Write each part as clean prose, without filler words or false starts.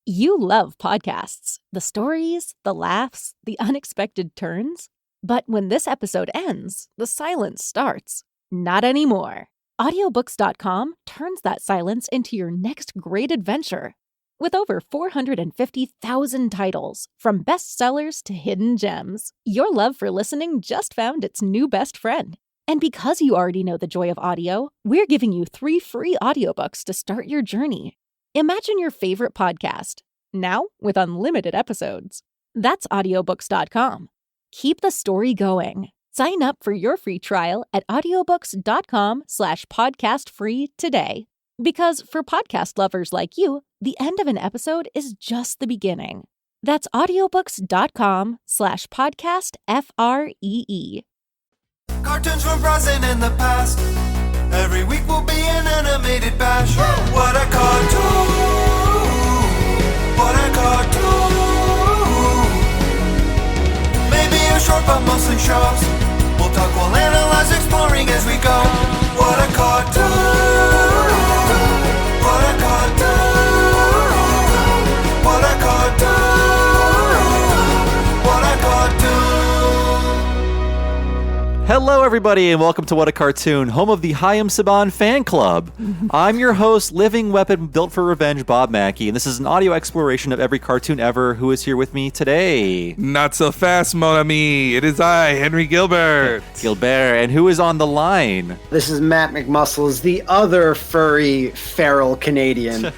You love podcasts, the stories, the laughs, the unexpected turns. But when this episode ends, the silence starts. Not anymore. Audiobooks.com turns that silence into your next great adventure. With over 450,000 titles, from bestsellers to hidden gems, your love for listening just found its new best friend. And because you already know the joy of audio, we're giving you 3 free audiobooks to start your journey. Imagine your favorite podcast, now with unlimited episodes. That's audiobooks.com. Keep the story going. Sign up for your free trial at audiobooks.com/podcastfree today. Because for podcast lovers like you, the end of an episode is just the beginning. That's audiobooks.com/podcastfree. Cartoons from present and the past. Every week will be an animated bash. What a cartoon! What a cartoon! Maybe a short but mostly shows. We'll talk, we'll analyze, exploring as we go. What a cartoon! What a cartoon! What a cartoon! What a cartoon! Hello, everybody, and welcome to What a Cartoon, home of the Hayam Saban fan club. I'm your host, living weapon built for revenge, Bob Mackey, and this is an audio exploration of every cartoon ever. Who is here with me today? Not so fast, mon ami. It is I, Henry Gilbert. Gilbert, and who is on the line? This is Matt McMuscles, the other furry feral Canadian.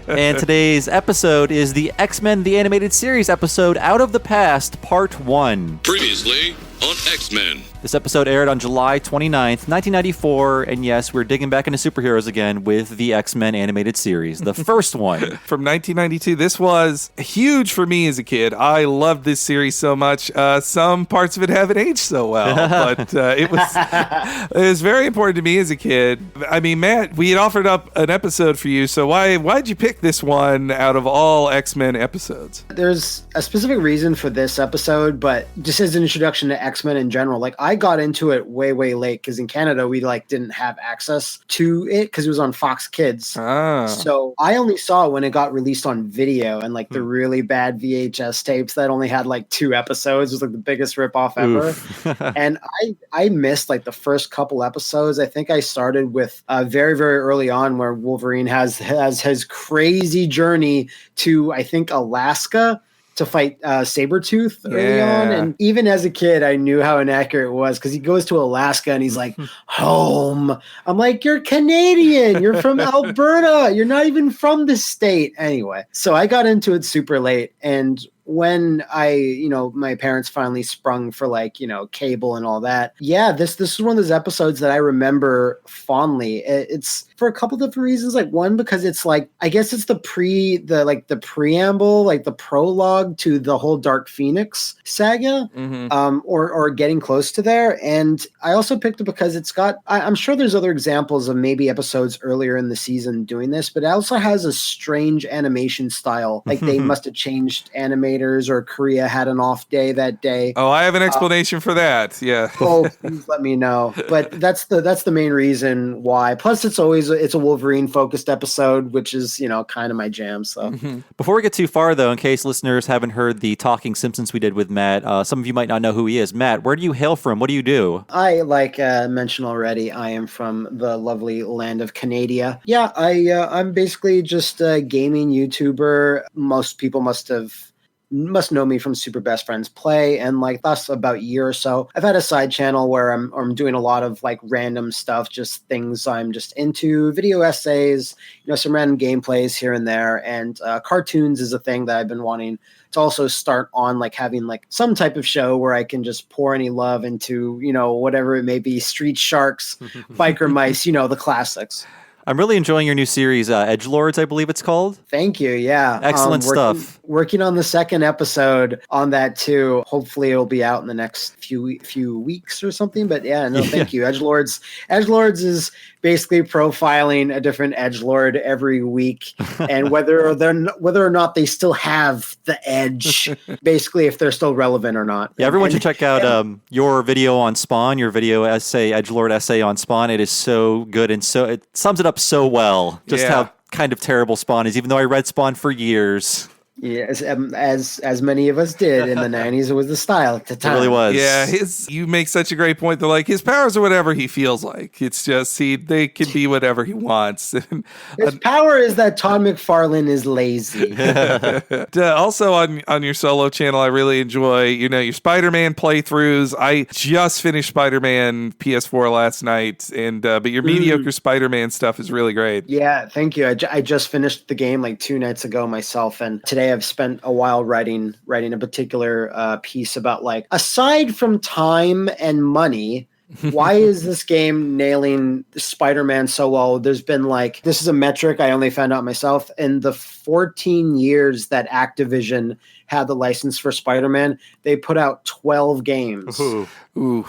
And today's episode is the X-Men The Animated Series episode, Out of the Past, Part 1. Previously on X-Men. This episode aired on July 29th, 1994, and yes, we're digging back into superheroes again with the X-Men animated series, the first one. From 1992. This was huge for me as a kid. I loved this series so much. Some parts of it haven't aged so well, but it was very important to me as a kid. I mean, Matt, we had offered up an episode for you, so why'd you pick this one out of all X-Men episodes? There's a specific reason for this episode, but just as an introduction to X-Men in general, I got into it way late because in Canada we didn't have access to it because it was on Fox Kids. So I only saw it when it got released on video and the really bad VHS tapes that only had 2 episodes. It was the biggest ripoff ever. And I missed the first couple episodes. I think I started with very early on where Wolverine has his crazy journey to, I think, Alaska to fight Sabretooth early on. And even as a kid, I knew how inaccurate it was because he goes to Alaska and he's like, home. I'm like, you're Canadian. You're from Alberta. You're not even from the state. Anyway, so I got into it super late. And when my parents finally sprung for cable and all that. Yeah, this is one of those episodes that I remember fondly. It's for a couple different reasons. One, because it's I guess it's the preamble, the prologue to the whole Dark Phoenix saga, or getting close to there. And I also picked it because it's got, I'm sure there's other examples of maybe episodes earlier in the season doing this, but it also has a strange animation style. They must have changed animators or Korea had an off day that day. Oh, I have an explanation for that. Yeah. Oh, please let me know. But that's the main reason why. Plus, it's a Wolverine focused episode, which is kind of my jam. So Before we get too far, though, in case listeners haven't heard the Talking Simpsons we did with Matt, some of you might not know who he is. Matt, where do you hail from? What do you do? I mentioned already. I am from the lovely land of Canada. Yeah, I'm basically just a gaming YouTuber. Most people must know me from Super Best Friends Play, and that's about a year or so. I've had a side channel where I'm doing a lot of random stuff, just things I'm just into, video essays, some random gameplays here and there, and cartoons is a thing that I've been wanting to also start on, having some type of show where I can just pour any love into, whatever it may be, Street Sharks, Biker Mice, the classics. I'm really enjoying your new series, Edgelords, I believe it's called. Thank you. Yeah. Excellent stuff. Working on the second episode on that too. Hopefully it'll be out in the next few weeks or something. But yeah, no, thank you. Edgelords is basically profiling a different edgelord every week, and whether or not they still have the edge, basically if they're still relevant or not. Yeah, everyone should check out your video on Spawn, your video essay, edgelord essay on Spawn. It is so good and so it sums it up so well. Just how kind of terrible Spawn is, even though I read Spawn for years. Yes, as many of us did in the 90s, it was the style at the It time. really was. Yeah, you make such a great point that like his powers are whatever he feels like. It's just they can be whatever he wants. His power is that Todd McFarlane is lazy. Also on your solo channel, I really enjoy your Spider-Man playthroughs. I just finished Spider-Man PS4 last night, and but your mediocre Spider-Man stuff is really great. Yeah, thank you. I just finished the game like 2 nights ago myself, and today I've spent a while writing a particular piece about, like, aside from time and money, why is this game nailing Spider-Man so well? There's been like, this is a metric I only found out myself, in the 14 years that Activision had the license for Spider-Man, they put out 12 games. Ooh.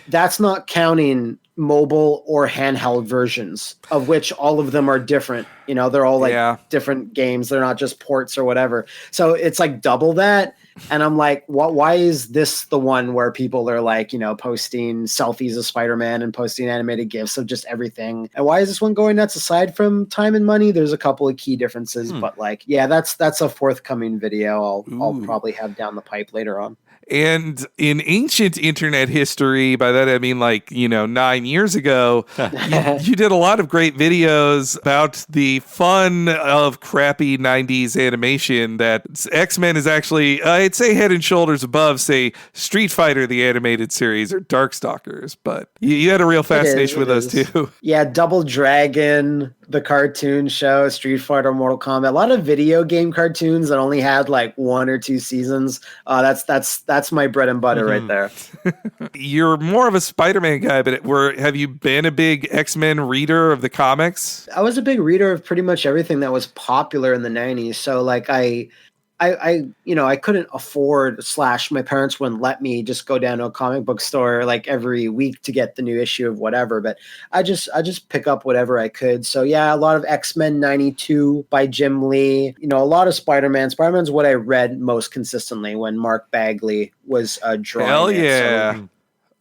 That's not counting mobile or handheld versions, of which all of them are different. They're all like different games. They're not just ports or whatever. So it's like double that. And I'm like, why is this the one where people are like, posting selfies of Spider-Man and posting animated GIFs of just everything? And why is this one going nuts? Aside from time and money, there's a couple of key differences, but like, yeah, that's a forthcoming video I'll probably have down the pipe later on. And in ancient internet history, by that I mean like, 9 years ago, you did a lot of great videos about the fun of crappy 90s animation that X-Men is actually, I'd say head and shoulders above, say, Street Fighter, the animated series, or Darkstalkers. But you had a real fascination with those too. Yeah, Double Dragon, the cartoon show, Street Fighter, Mortal Kombat, a lot of video game cartoons that only had like 1 or 2 seasons. That's my bread and butter right there. You're more of a Spider-Man guy, but have you been a big X-Men reader of the comics? I was a big reader of pretty much everything that was popular in the 90s. So like I couldn't afford / my parents wouldn't let me just go down to a comic book store like every week to get the new issue of whatever, but I just pick up whatever I could. So yeah, a lot of X-Men 92 by Jim Lee, a lot of Spider-Man. Spider-Man's what I read most consistently when Mark Bagley was drawing. Hell it. yeah. So,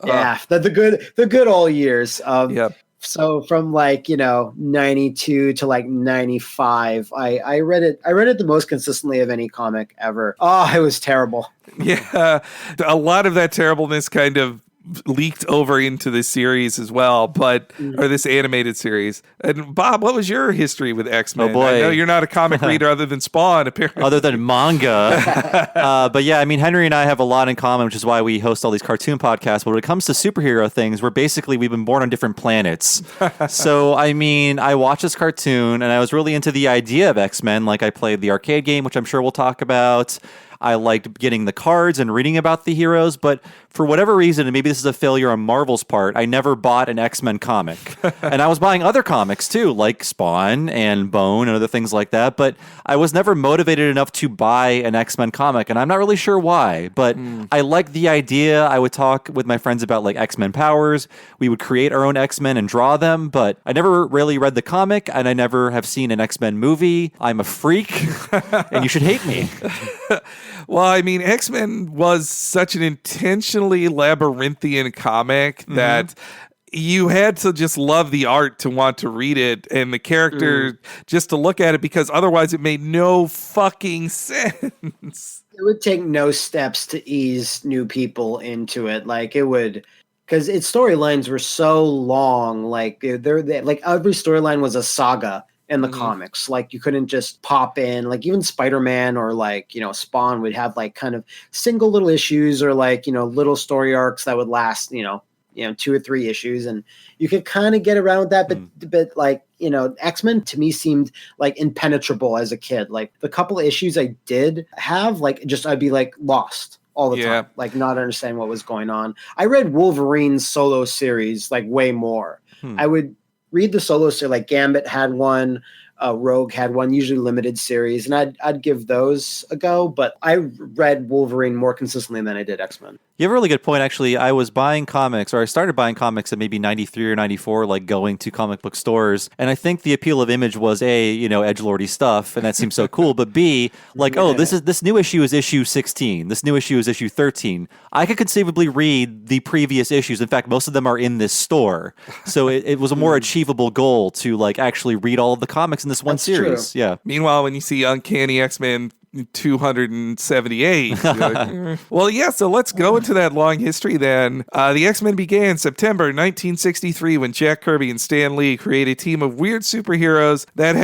yeah, the good old years. Yep. So from like, 92 to like 95, I read it the most consistently of any comic ever. Oh, it was terrible. Yeah. A lot of that terribleness kind of leaked over into this series as well, or this animated series. And Bob, what was your history with X-Men? Oh boy. I know you're not a comic reader other than Spawn, apparently. Other than manga. But yeah, I mean, Henry and I have a lot in common, which is why we host all these cartoon podcasts. But when it comes to superhero things, we've been born on different planets. So, I mean, I watched this cartoon and I was really into the idea of X-Men. Like, I played the arcade game, which I'm sure we'll talk about. I liked getting the cards and reading about the heroes, but for whatever reason, and maybe this is a failure on Marvel's part, I never bought an X-Men comic. And I was buying other comics too, like Spawn and Bone and other things like that, but I was never motivated enough to buy an X-Men comic, and I'm not really sure why, but I liked the idea. I would talk with my friends about like X-Men powers. We would create our own X-Men and draw them, but I never really read the comic, and I never have seen an X-Men movie. I'm a freak, and you should hate me. Well, I mean, X-Men was such an intentionally labyrinthian comic that you had to just love the art to want to read it and the character just to look at it, because otherwise it made no fucking sense. It would take no steps to ease new people into it. Like it would, because its storylines were so long. Like like every storyline was a saga in the comics. Like you couldn't just pop in, like even Spider-Man or like, Spawn would have like kind of single little issues or like, little story arcs that would last, 2 or 3 issues. And you could kind of get around that, but like, X-Men to me seemed like impenetrable as a kid. Like the couple of issues I did have, like I'd be like lost all the time, like not understanding what was going on. I read Wolverine's solo series like way more. I would read the solo series, like Gambit had one, Rogue had one, usually limited series, and I'd give those a go, but I read Wolverine more consistently than I did X-Men. You have a really good point, actually. I was buying comics, or I started buying comics at maybe 93 or 94, like going to comic book stores. And I think the appeal of Image was A, edgelordy stuff, and that seems so cool. But B, like, this new issue is issue 16. This new issue is issue 13. I could conceivably read the previous issues. In fact, most of them are in this store. So it was a more achievable goal to like actually read all of the comics in this one That's series. true. Yeah. Meanwhile, when you see Uncanny X-Men 278. You're like, well, yeah, so let's go into that long history then. The X-Men began September 1963 when Jack Kirby and Stan Lee create a team of weird superheroes that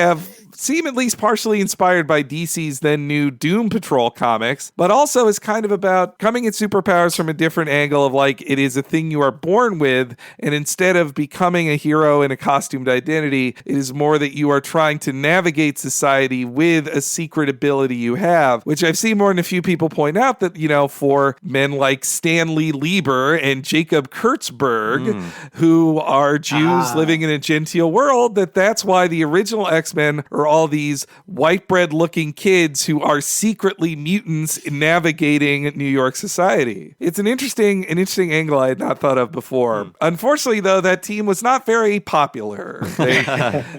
seem at least partially inspired by DC's then new Doom Patrol comics, but also is kind of about coming at superpowers from a different angle of like, it is a thing you are born with, and instead of becoming a hero in a costumed identity, it is more that you are trying to navigate society with a secret ability you have, which I've seen more than a few people point out that, for men like Stanley Lieber and Jacob Kurtzberg, who are Jews living in a genteel world, that's why the original X-Men are all these white bread looking kids who are secretly mutants navigating New York society. It's an interesting angle I had not thought of before. Unfortunately, though, that team was not very popular.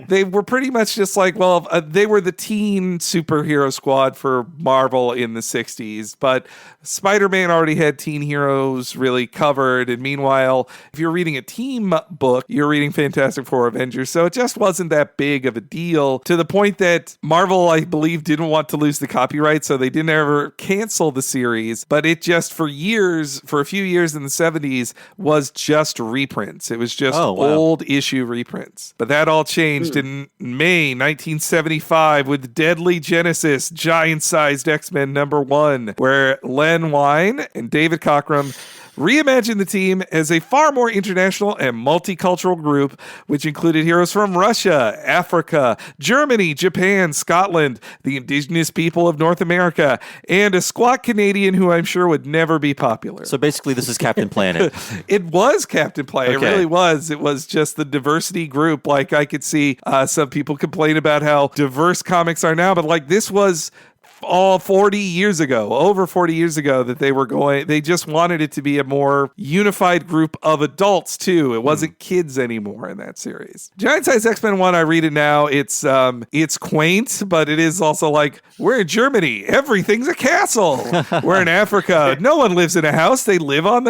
They were pretty much just like, they were the teen superhero squad for Marvel in the 60s, but Spider-Man already had teen heroes really covered. And meanwhile, if you're reading a team book, you're reading Fantastic Four Avengers. So it just wasn't that big of a deal, to the point that Marvel, I believe, didn't want to lose the copyright, so they didn't ever cancel the series. But it just, for a few years in the 70s, was just reprints. It was just old issue reprints. But that all changed in May 1975 with Deadly Genesis, giant-sized X-Men #1, where Len Wein and David Cockrum reimagined the team as a far more international and multicultural group, which included heroes from Russia, Africa, Germany, Japan, Scotland, the indigenous people of North America, and a squat Canadian who I'm sure would never be popular. So basically, this is Captain Planet. It was Captain Planet. Okay. It really was. It was just the diversity group. Like, I could see some people complain about how diverse comics are now, but like, this was over 40 years ago that they just wanted it to be a more unified group of adults too. It wasn't kids anymore in that series. Giant Size X-Men 1, I read it now. It's quaint, but it is also like, we're in Germany. Everything's a castle. We're in Africa. No one lives in a house. They live on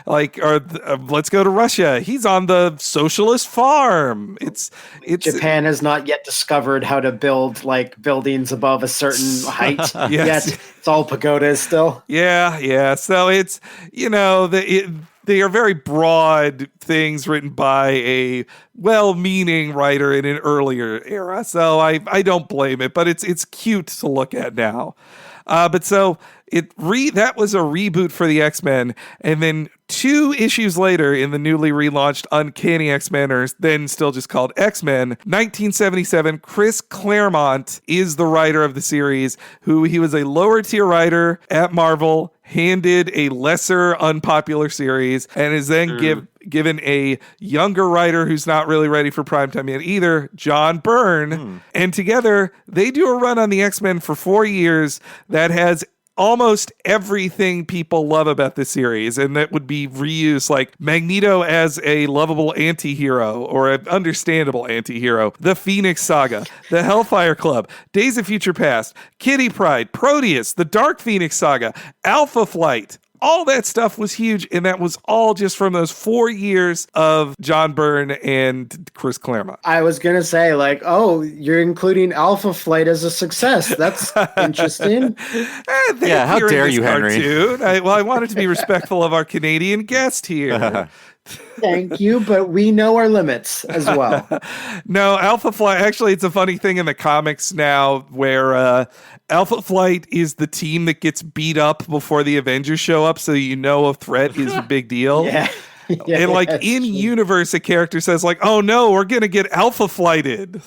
let's go to Russia. He's on the socialist farm. It's Japan has not yet discovered how to build like buildings above a certain height. Yes. Yet it's all pagodas still. Yeah. So it's, they are very broad things written by a well-meaning writer in an earlier era. So I don't blame it, but it's cute to look at now. That was a reboot for the X-Men, and then 2 issues later in the newly relaunched Uncanny X-Men, or then still just called X-Men, 1977, Chris Claremont is the writer of the series, he was a lower tier writer at Marvel, handed a lesser unpopular series, and is then given a younger writer who's not really ready for primetime yet either, John Byrne. And together, they do a run on the X-Men for 4 years that has almost everything people love about this series, and that would be reused, like Magneto as a lovable anti-hero or an understandable anti-hero, the Phoenix Saga, the Hellfire Club, Days of Future Past, Kitty Pryde, Proteus, the Dark Phoenix Saga, Alpha Flight. All that stuff was huge, and that was all just from those 4 years of John Byrne and Chris Claremont. I was going to say, you're including Alpha Flight as a success. That's interesting. Yeah, how dare you, Henry? I wanted to be respectful of our Canadian guest here. Thank you, but we know our limits as well. No, Alpha Flight, actually, it's a funny thing in the comics now where Alpha Flight is the team that gets beat up before the Avengers show up, so a threat is a big deal. Yeah. And in universe, a character says oh no, we're going to get Alpha Flighted.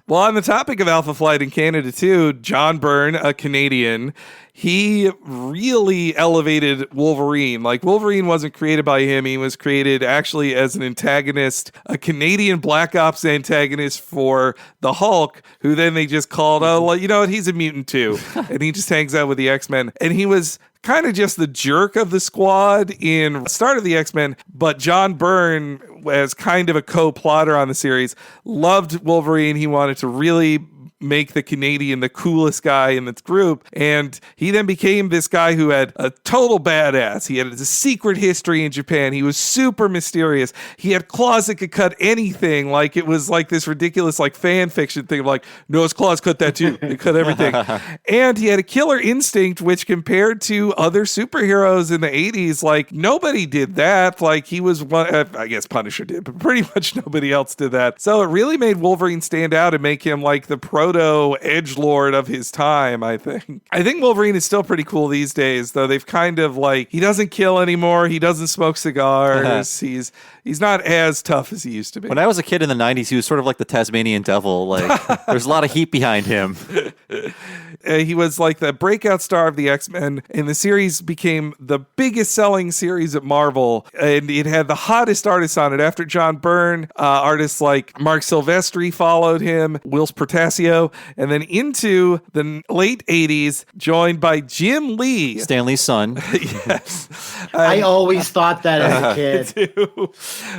Well, on the topic of Alpha Flight in Canada too, John Byrne, a Canadian, he really elevated Wolverine. Wolverine wasn't created by him. He was created actually as an antagonist, a Canadian Black Ops antagonist for the Hulk, who then they just called, he's a mutant too. And he just hangs out with the X-Men. And he was kind of just the jerk of the squad in the start of the X-Men, but John Byrne, as kind of a co-plotter on the series, loved Wolverine. He wanted to really make the Canadian the coolest guy in this group. And he then became this guy who had a total badass. He had a secret history in Japan. He was super mysterious. He had claws that could cut anything. Like it was like this ridiculous like fan fiction thing of like, no, his claws cut that too. They cut everything. And he had a killer instinct, which compared to other superheroes in the 80s, like nobody did that. Like he was one, I guess Punisher did, but pretty much nobody else did that. So it really made Wolverine stand out and make him like the proto edgelord of his time, I think. I think Wolverine is still pretty cool these days, though. They've kind of like, he doesn't kill anymore. He doesn't smoke cigars. He's not as tough as he used to be. When I was a kid in the 90s, he was sort of like the Tasmanian devil. Like, there's a lot of heat behind him. He was like the breakout star of the X-Men, and the series became the biggest selling series at Marvel, and it had the hottest artists on it. After John Byrne, artists like Mark Silvestri followed him, Whilce Portacio, and then into the late 80s, joined by Jim Lee. Stanley's son. Yes. I always thought that as a kid.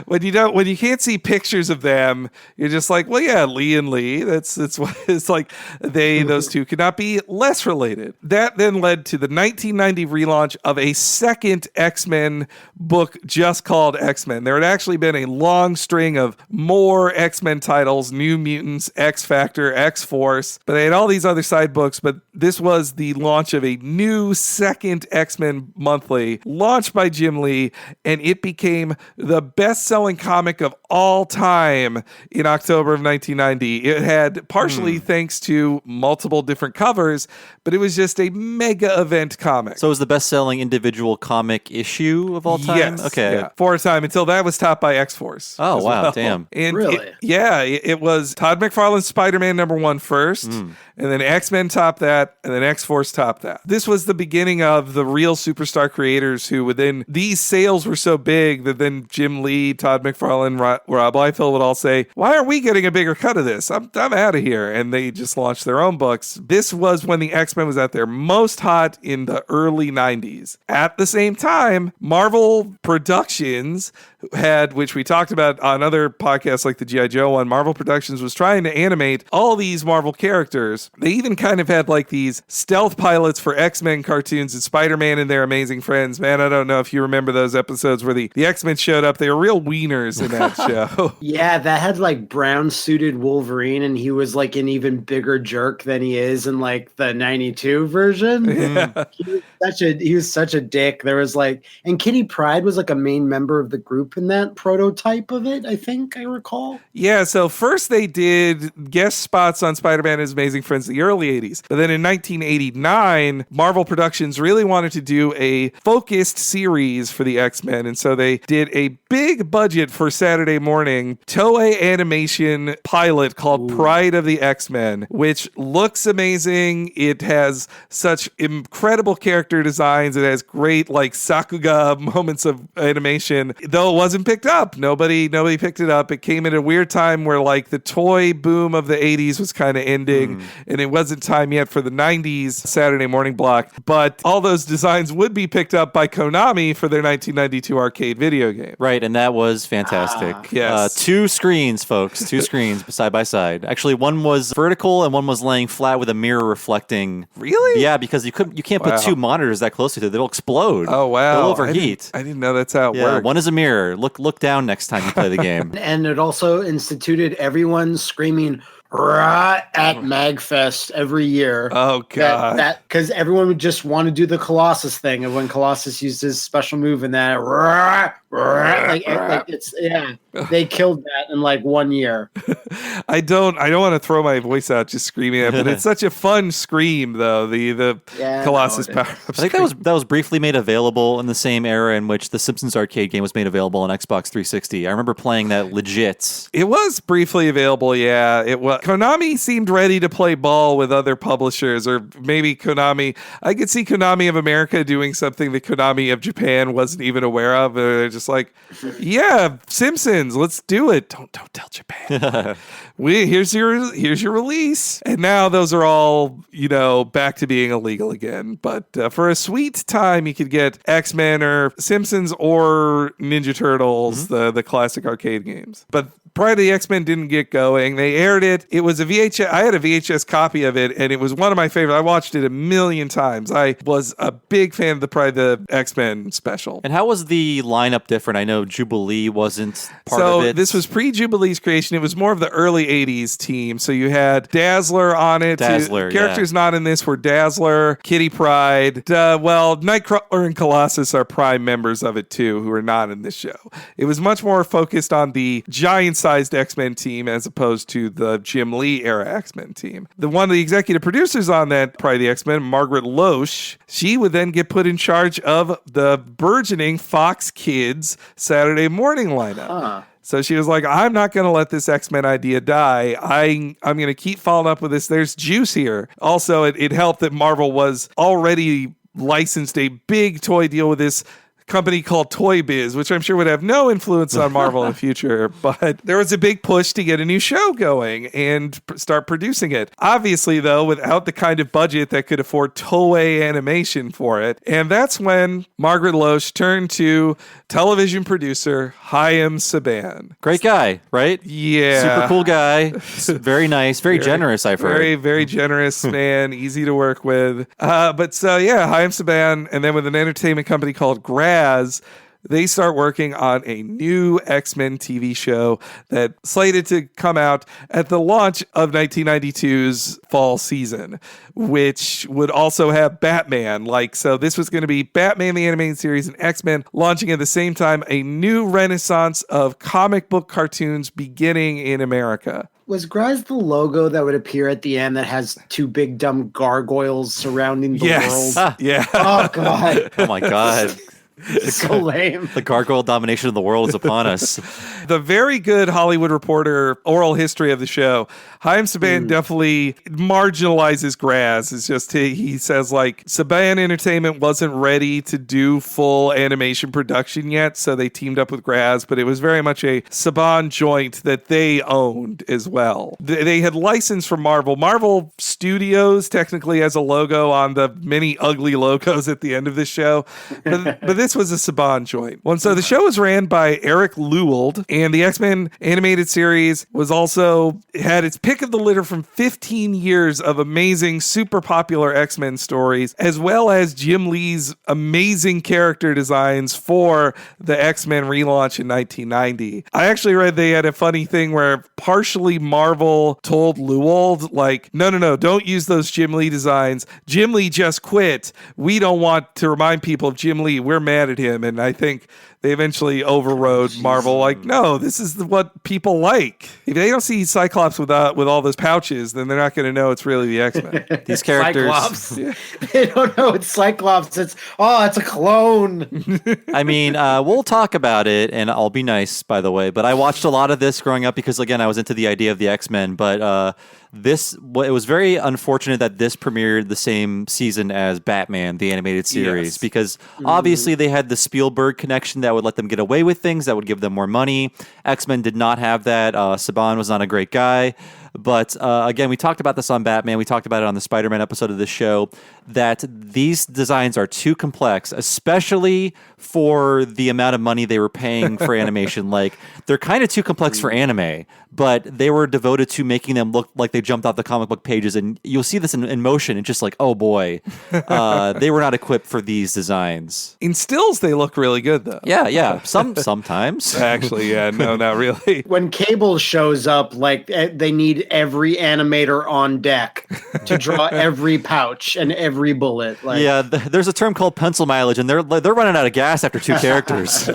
When you can't see pictures of them, you're just like, well, yeah, Lee and Lee. That's what it's like. Those two could not be less related. That then led to the 1990 relaunch of a second X-Men book just called X-Men. There had actually been a long string of more X-Men titles, New Mutants, X-Factor, X-Force, but they had all these other side books, but this was the launch of a new second X-Men monthly launched by Jim Lee, and it became the best-selling comic of all time in October of 1990. It had partially thanks to multiple different covers, but it was just a mega event comic. So it was the best-selling individual comic issue of all time? Yes. Okay. Yeah, for a time, until that was topped by X-Force. Oh, as wow. well. Damn. And Really? it was Todd McFarlane's Spider-Man #1 first, and then X-Men topped that, and then X-Force topped that. This was the beginning of the real superstar creators who would then, these sales were so big that then Jim Lee, Todd McFarlane, Rob Liefeld would all say, why aren't we getting a bigger cut of this? I'm out of here. And they just launched their own books. This was when the X-Men was at their most hot in the early 90s. At the same time, Marvel Productions had, which we talked about on other podcasts like the G.I. Joe one, Marvel Productions was trying to animate all these Marvel characters. They even kind of had like these stealth pilots for X-Men cartoons and Spider-Man and their amazing friends. Man, I don't know if you remember those episodes where the X-Men showed up. They were real wieners in that show. Yeah, that had like brown suited Wolverine, and he was like an even bigger jerk than he is in like the 92 version. Yeah. He was such a dick. There was like, and Kitty Pryde was like a main member of the group in that prototype of it, I think I recall. Yeah, so first they did guest spots on Spider-Man and His Amazing Friends in the early 80s. But then in 1989, Marvel Productions really wanted to do a focused series for the X-Men. And so they did a big budget for Saturday morning Toei animation pilot called Pride of the X-Men, which looks amazing. It has such incredible character designs. It has great like Sakuga moments of animation, though it wasn't picked up. Nobody picked it up. It came at a weird time where like the toy boom of the 80s was kind of ending, and it wasn't time yet for the 90s Saturday morning block. But all those designs would be picked up by Konami for their 1992 arcade video game. Right, and that was fantastic. Yes. 2 screens, folks. 2 screens side by side. Actually, one was vertical and one was laying flat with a mirror reflecting. Really? Yeah, because you can't put 2 monitors that close to each other. They'll explode. Oh, wow. They'll overheat. I didn't know that's how it Yeah, worked. one is a mirror. Look down next time you play the game. And it also instituted everyone screaming "rah" at MagFest every year. Oh, God. That because everyone would just want to do the Colossus thing, and when Colossus used his special move in that "rah," like it's they killed that in like 1 year. I don't want to throw my voice out just screaming it, but it's such a fun scream though. The Colossus power up. I think that was briefly made available in the same era in which the Simpsons arcade game was made available on Xbox 360. I remember playing that legit. It was briefly available, yeah. It was. Konami seemed ready to play ball with other publishers, or maybe Konami. I could see Konami of America doing something that Konami of Japan wasn't even aware of. They're just like, yeah, Simpsons, let's do it. Don't tell Japan. Here's your release. And now those are all, back to being illegal again. But for a sweet time, you could get X-Men or Simpsons or Ninja Turtles, the classic arcade games. But Pride of the X-Men didn't get going. They aired it It was a VHS. I had a VHS copy of it, and it was one of my favorite. I watched it a million times. I was a big fan of the X-Men special. And how was the lineup different? I know Jubilee wasn't part of it. So this was pre-Jubilee's creation. It was more of the early 80s team. So you had Dazzler on it. Dazzler, Characters not in this were Dazzler, Kitty Pryde. Nightcrawler and Colossus are prime members of it too, who are not in this show. It was much more focused on the giant-sized X-Men team as opposed to the Jim Lee era X-Men team. One of the executive producers on that Pride of the X-Men, Margaret Loesch, she would then get put in charge of the burgeoning Fox Kids Saturday morning lineup. So she was like, I'm not going to let this X-Men idea die. I'm going to keep following up with this. There's juice here. Also, it helped that Marvel was already licensed a big toy deal with this company called Toy Biz, which I'm sure would have no influence on Marvel in the future, but there was a big push to get a new show going and start producing it. Obviously, though, without the kind of budget that could afford Toei Animation for it. And that's when Margaret Loesch turned to television producer Chaim Saban. Great guy, right? Yeah. Super cool guy. Very nice. Very generous, I've heard. Very, very generous man. Easy to work with. Chaim Saban, and then with an entertainment company called Graz, they start working on a new X-Men TV show that slated to come out at the launch of 1992's fall season, which would also have Batman. So this was going to be Batman the Animated Series and X-Men launching at the same time, a new renaissance of comic book cartoons beginning in America. Was Graz the logo that would appear at the end that has two big dumb gargoyles surrounding the world? Yeah. Oh, God. Oh, my God. So lame. The gargoyle domination of the world is upon us. The very good Hollywood Reporter oral history of the show, Chaim Saban definitely marginalizes Graz. It's just, he says, Saban Entertainment wasn't ready to do full animation production yet, so they teamed up with Graz, but it was very much a Saban joint that they owned as well. They had licensed from Marvel. Marvel Studios technically has a logo on the many ugly logos at the end of the show, but this was a Saban joint. So the show was ran by Eric Lewald, and the X-Men animated series was also had its pick of the litter from 15 years of amazing, super popular X-Men stories, as well as Jim Lee's amazing character designs for the X-Men relaunch in 1990. I actually read they had a funny thing where partially Marvel told Lewald, no, don't use those Jim Lee designs. Jim Lee just quit. We don't want to remind people of Jim Lee. We're mad at him. And I think they eventually overrode Marvel. No, this is what people like. If they don't see Cyclops with all those pouches, then they're not going to know it's really the X-Men. These characters. Cyclops. Yeah. They don't know it's Cyclops. It's a clone. I mean, we'll talk about it, and I'll be nice, by the way. But I watched a lot of this growing up because, again, I was into the idea of the X-Men. But it was very unfortunate that this premiered the same season as Batman, the animated series, because obviously they had the Spielberg connection that would let them get away with things, that would give them more money. X-Men did not have that. Saban was not a great guy. But again, we talked about this on Batman. We talked about it on the Spider-Man episode of the show, that these designs are too complex, especially for the amount of money they were paying for animation. They're kind of too complex for anime, but they were devoted to making them look like they jumped off the comic book pages. And you'll see this in motion. It's just oh boy, they were not equipped for these designs. In stills, they look really good, though. Yeah. Sometimes. Actually, yeah. No, not really. When Cable shows up, they need every animator on deck to draw every pouch and every bullet. There's a term called pencil mileage, and they're running out of gas after two characters.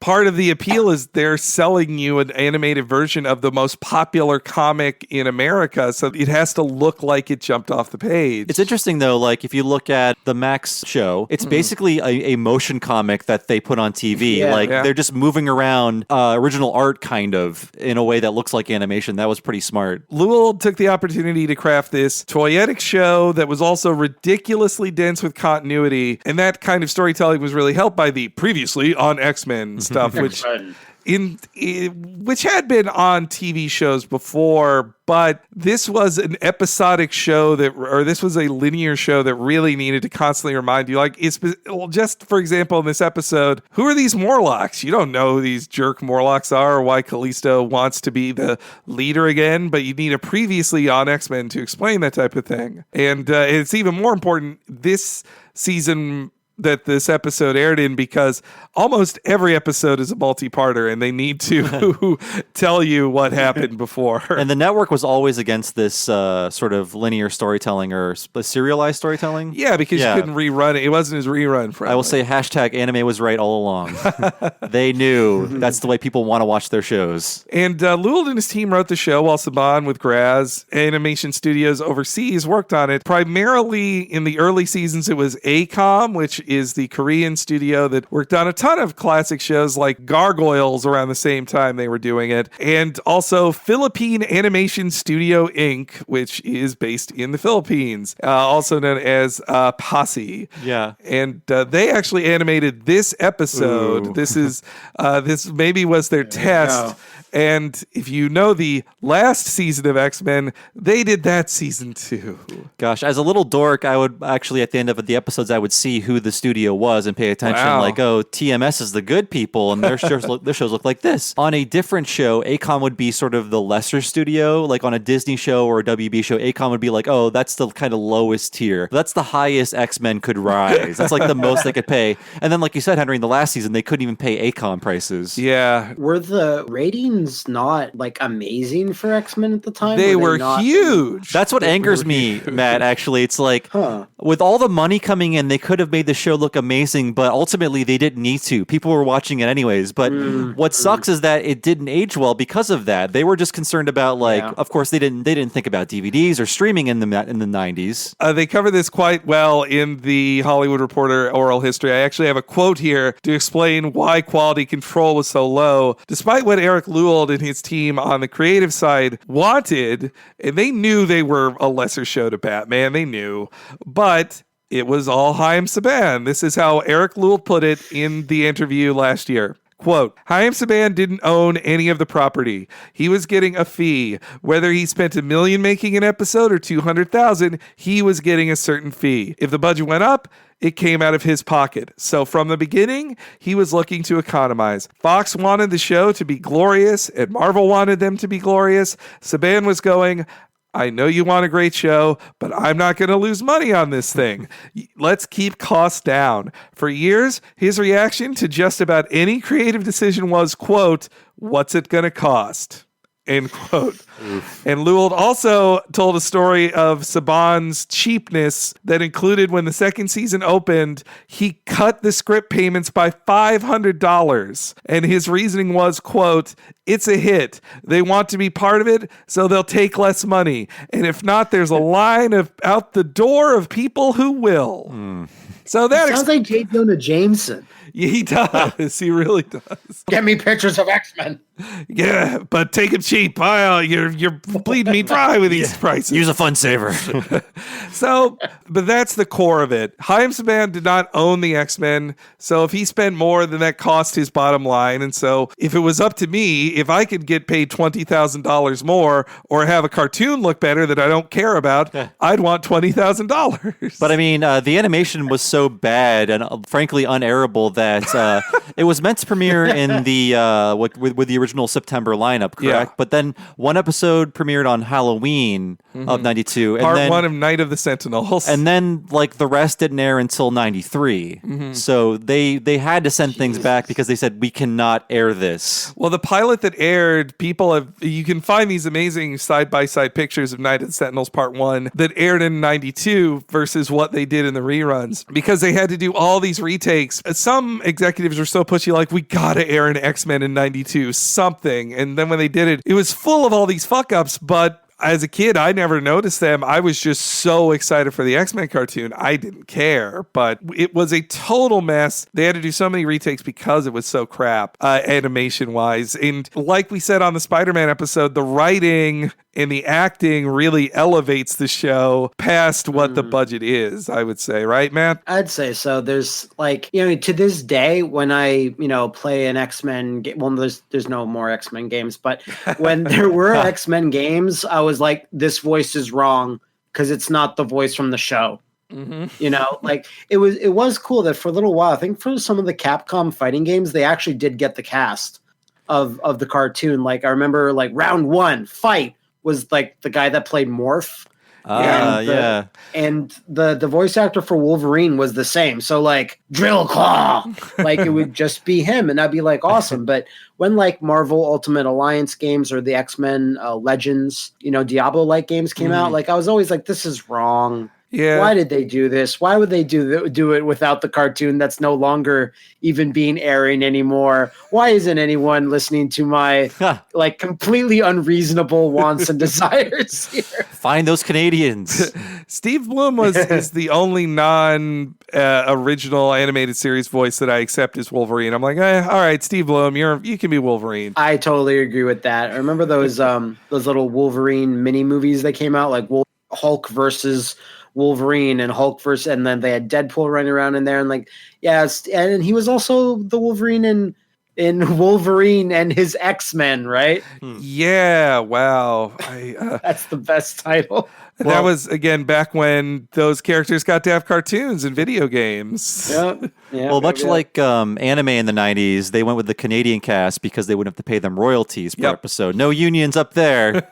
Part of the appeal is they're selling you an animated version of the most popular comic in America, so it has to look like it jumped off the page. It's interesting, though, if you look at the Max show, it's basically a motion comic that they put on TV. They're just moving around original art, kind of, in a way that looks like animation. That was pretty smart. Lewald took the opportunity to craft this toyetic show that was also ridiculously dense with continuity, and that kind of storytelling was really helped by the previously on X-Men stuff, which which had been on TV shows before, but this was an episodic show this was a linear show that really needed to constantly remind you, like, just for example, in this episode, who are these Morlocks? You don't know who these jerk Morlocks are or why Callisto wants to be the leader again, but you need a previously on X-Men to explain that type of thing. And it's even more important this season that this episode aired in, because almost every episode is a multi-parter and they need to tell you what happened before. And the network was always against this sort of linear storytelling or serialized storytelling. Yeah, because you couldn't rerun it. It wasn't as rerun friendly. I will say #anime was right all along. They knew that's the way people want to watch their shows. And Luld and his team wrote the show while Saban with Graz Animation Studios overseas worked on it. Primarily in the early seasons, it was ACOM, which is the Korean studio that worked on a ton of classic shows like Gargoyles around the same time they were doing it. And also Philippine Animation Studio Inc., which is based in the Philippines, also known as Posse. Yeah. And they actually animated this episode. Ooh. This maybe was their test. And if you know the last season of X-Men, they did that season too. Gosh, as a little dork, I would actually, at the end of the episodes, I would see who the studio was and pay attention. Wow. Like, oh, TMS is the good people, and their shows look like this. On a different show, ACOM would be sort of the lesser studio. Like on a Disney show or a WB show, ACOM would be like, oh, that's the kind of lowest tier. That's the highest X-Men could rise. That's like the most they could pay. And then, like you said, Henry, in the last season, they couldn't even pay ACOM prices. Yeah. Were the ratings not like amazing for X-Men at the time? They were not huge. That's what angers me, Matt, actually. It's like, with all the money coming in, they could have made the show look amazing, but ultimately they didn't need to. People were watching it anyways. But what sucks is that it didn't age well because of that. They were just concerned about, like, of course, they didn't think about DVDs or streaming in the 90s. They cover this quite well in the Hollywood Reporter oral history. I actually have a quote here to explain why quality control was so low. Despite what Eric Lewald and his team on the creative side wanted, and they knew they were a lesser show to Batman, they knew, but it was all Chaim Saban. This is how Eric Lewald put it in the interview last year. Quote, Chaim Saban didn't own any of the property. He was getting a fee. Whether he spent $1 million making an episode or $200,000, he was getting a certain fee. If the budget went up, it came out of his pocket. So from the beginning, he was looking to economize. Fox wanted the show to be glorious, and Marvel wanted them to be glorious. Saban was going, I know you want a great show, but I'm not going to lose money on this thing. Let's keep costs down. For years, his reaction to just about any creative decision was, quote, what's it going to cost? End quote. Oof. And Lewald also told a story of Saban's cheapness that included when the second season opened, he cut the script payments by $500. And his reasoning was, quote, it's a hit. They want to be part of it, so they'll take less money. And if not, there's a line of out the door of people who will. So that sounds like J. Jonah Jameson. Yeah, he does. He really does. Get me pictures of X-Men. Yeah, but take them cheap. You're bleeding me dry with these prices. Use a fun saver. So, but that's the core of it. Chaim Saban did not own the X-Men, so if he spent more, then that cost his bottom line. And so if it was up to me, if I could get paid $20,000 more or have a cartoon look better that I don't care about, I'd want $20,000. But I mean, the animation was so bad and frankly unairable that it was meant to premiere in the with the original September lineup, correct? Yeah. But then one episode premiered on Halloween of 92. Part and then, one of Night of the Sentinels. And then like the rest didn't air until 93. So they had to send things back because they said, we cannot air this. Well, the pilot that aired, you can find these amazing side-by-side pictures of Night of the Sentinels Part 1 that aired in 92 versus what they did in the reruns because they had to do all these retakes. Some executives were so pushy, like, we gotta air an X-Men in 92, something. And then when they did it, it was full of all these fuck-ups, but as a kid, I never noticed them. I was just so excited for the X-Men cartoon. I didn't care, but it was a total mess. They had to do so many retakes because it was so crap, animation-wise. And like we said on the Spider-Man episode, the writing and the acting really elevates the show past what the budget is, I would say, right, Matt? I'd say so. There's like, to this day when I, play an X-Men game, well, there's no more X-Men games, but when there were X-Men games, I was like, this voice is wrong because it's not the voice from the show. Like it was cool that for a little while, I think for some of the Capcom fighting games, they actually did get the cast of the cartoon. Like I remember like round 1 fight was like the guy that played Morph. And the voice actor for Wolverine was the same. So like Drill Claw, like it would just be him, and that'd be like awesome. But when like Marvel Ultimate Alliance games or the X-Men Legends, Diablo like games came out, like I was always like, this is wrong. Yeah. Why did they do this? Why would they do it without the cartoon that's no longer even being airing anymore? Why isn't anyone listening to my like completely unreasonable wants and desires here? Find those Canadians. Steve Blum is the only non-original animated series voice that I accept as Wolverine. I'm like, all right, Steve Blum, you can be Wolverine. I totally agree with that. I remember those little Wolverine mini movies that came out, like Hulk versus Wolverine and Hulk versus, and then they had Deadpool running around in there, and like, and he was also the Wolverine in Wolverine and his X-Men, right? Yeah, wow. That's the best title. That was, again, back when those characters got to have cartoons and video games. Yeah. Well, much like anime in the 90s, they went with the Canadian cast because they wouldn't have to pay them royalties per episode. No unions up there.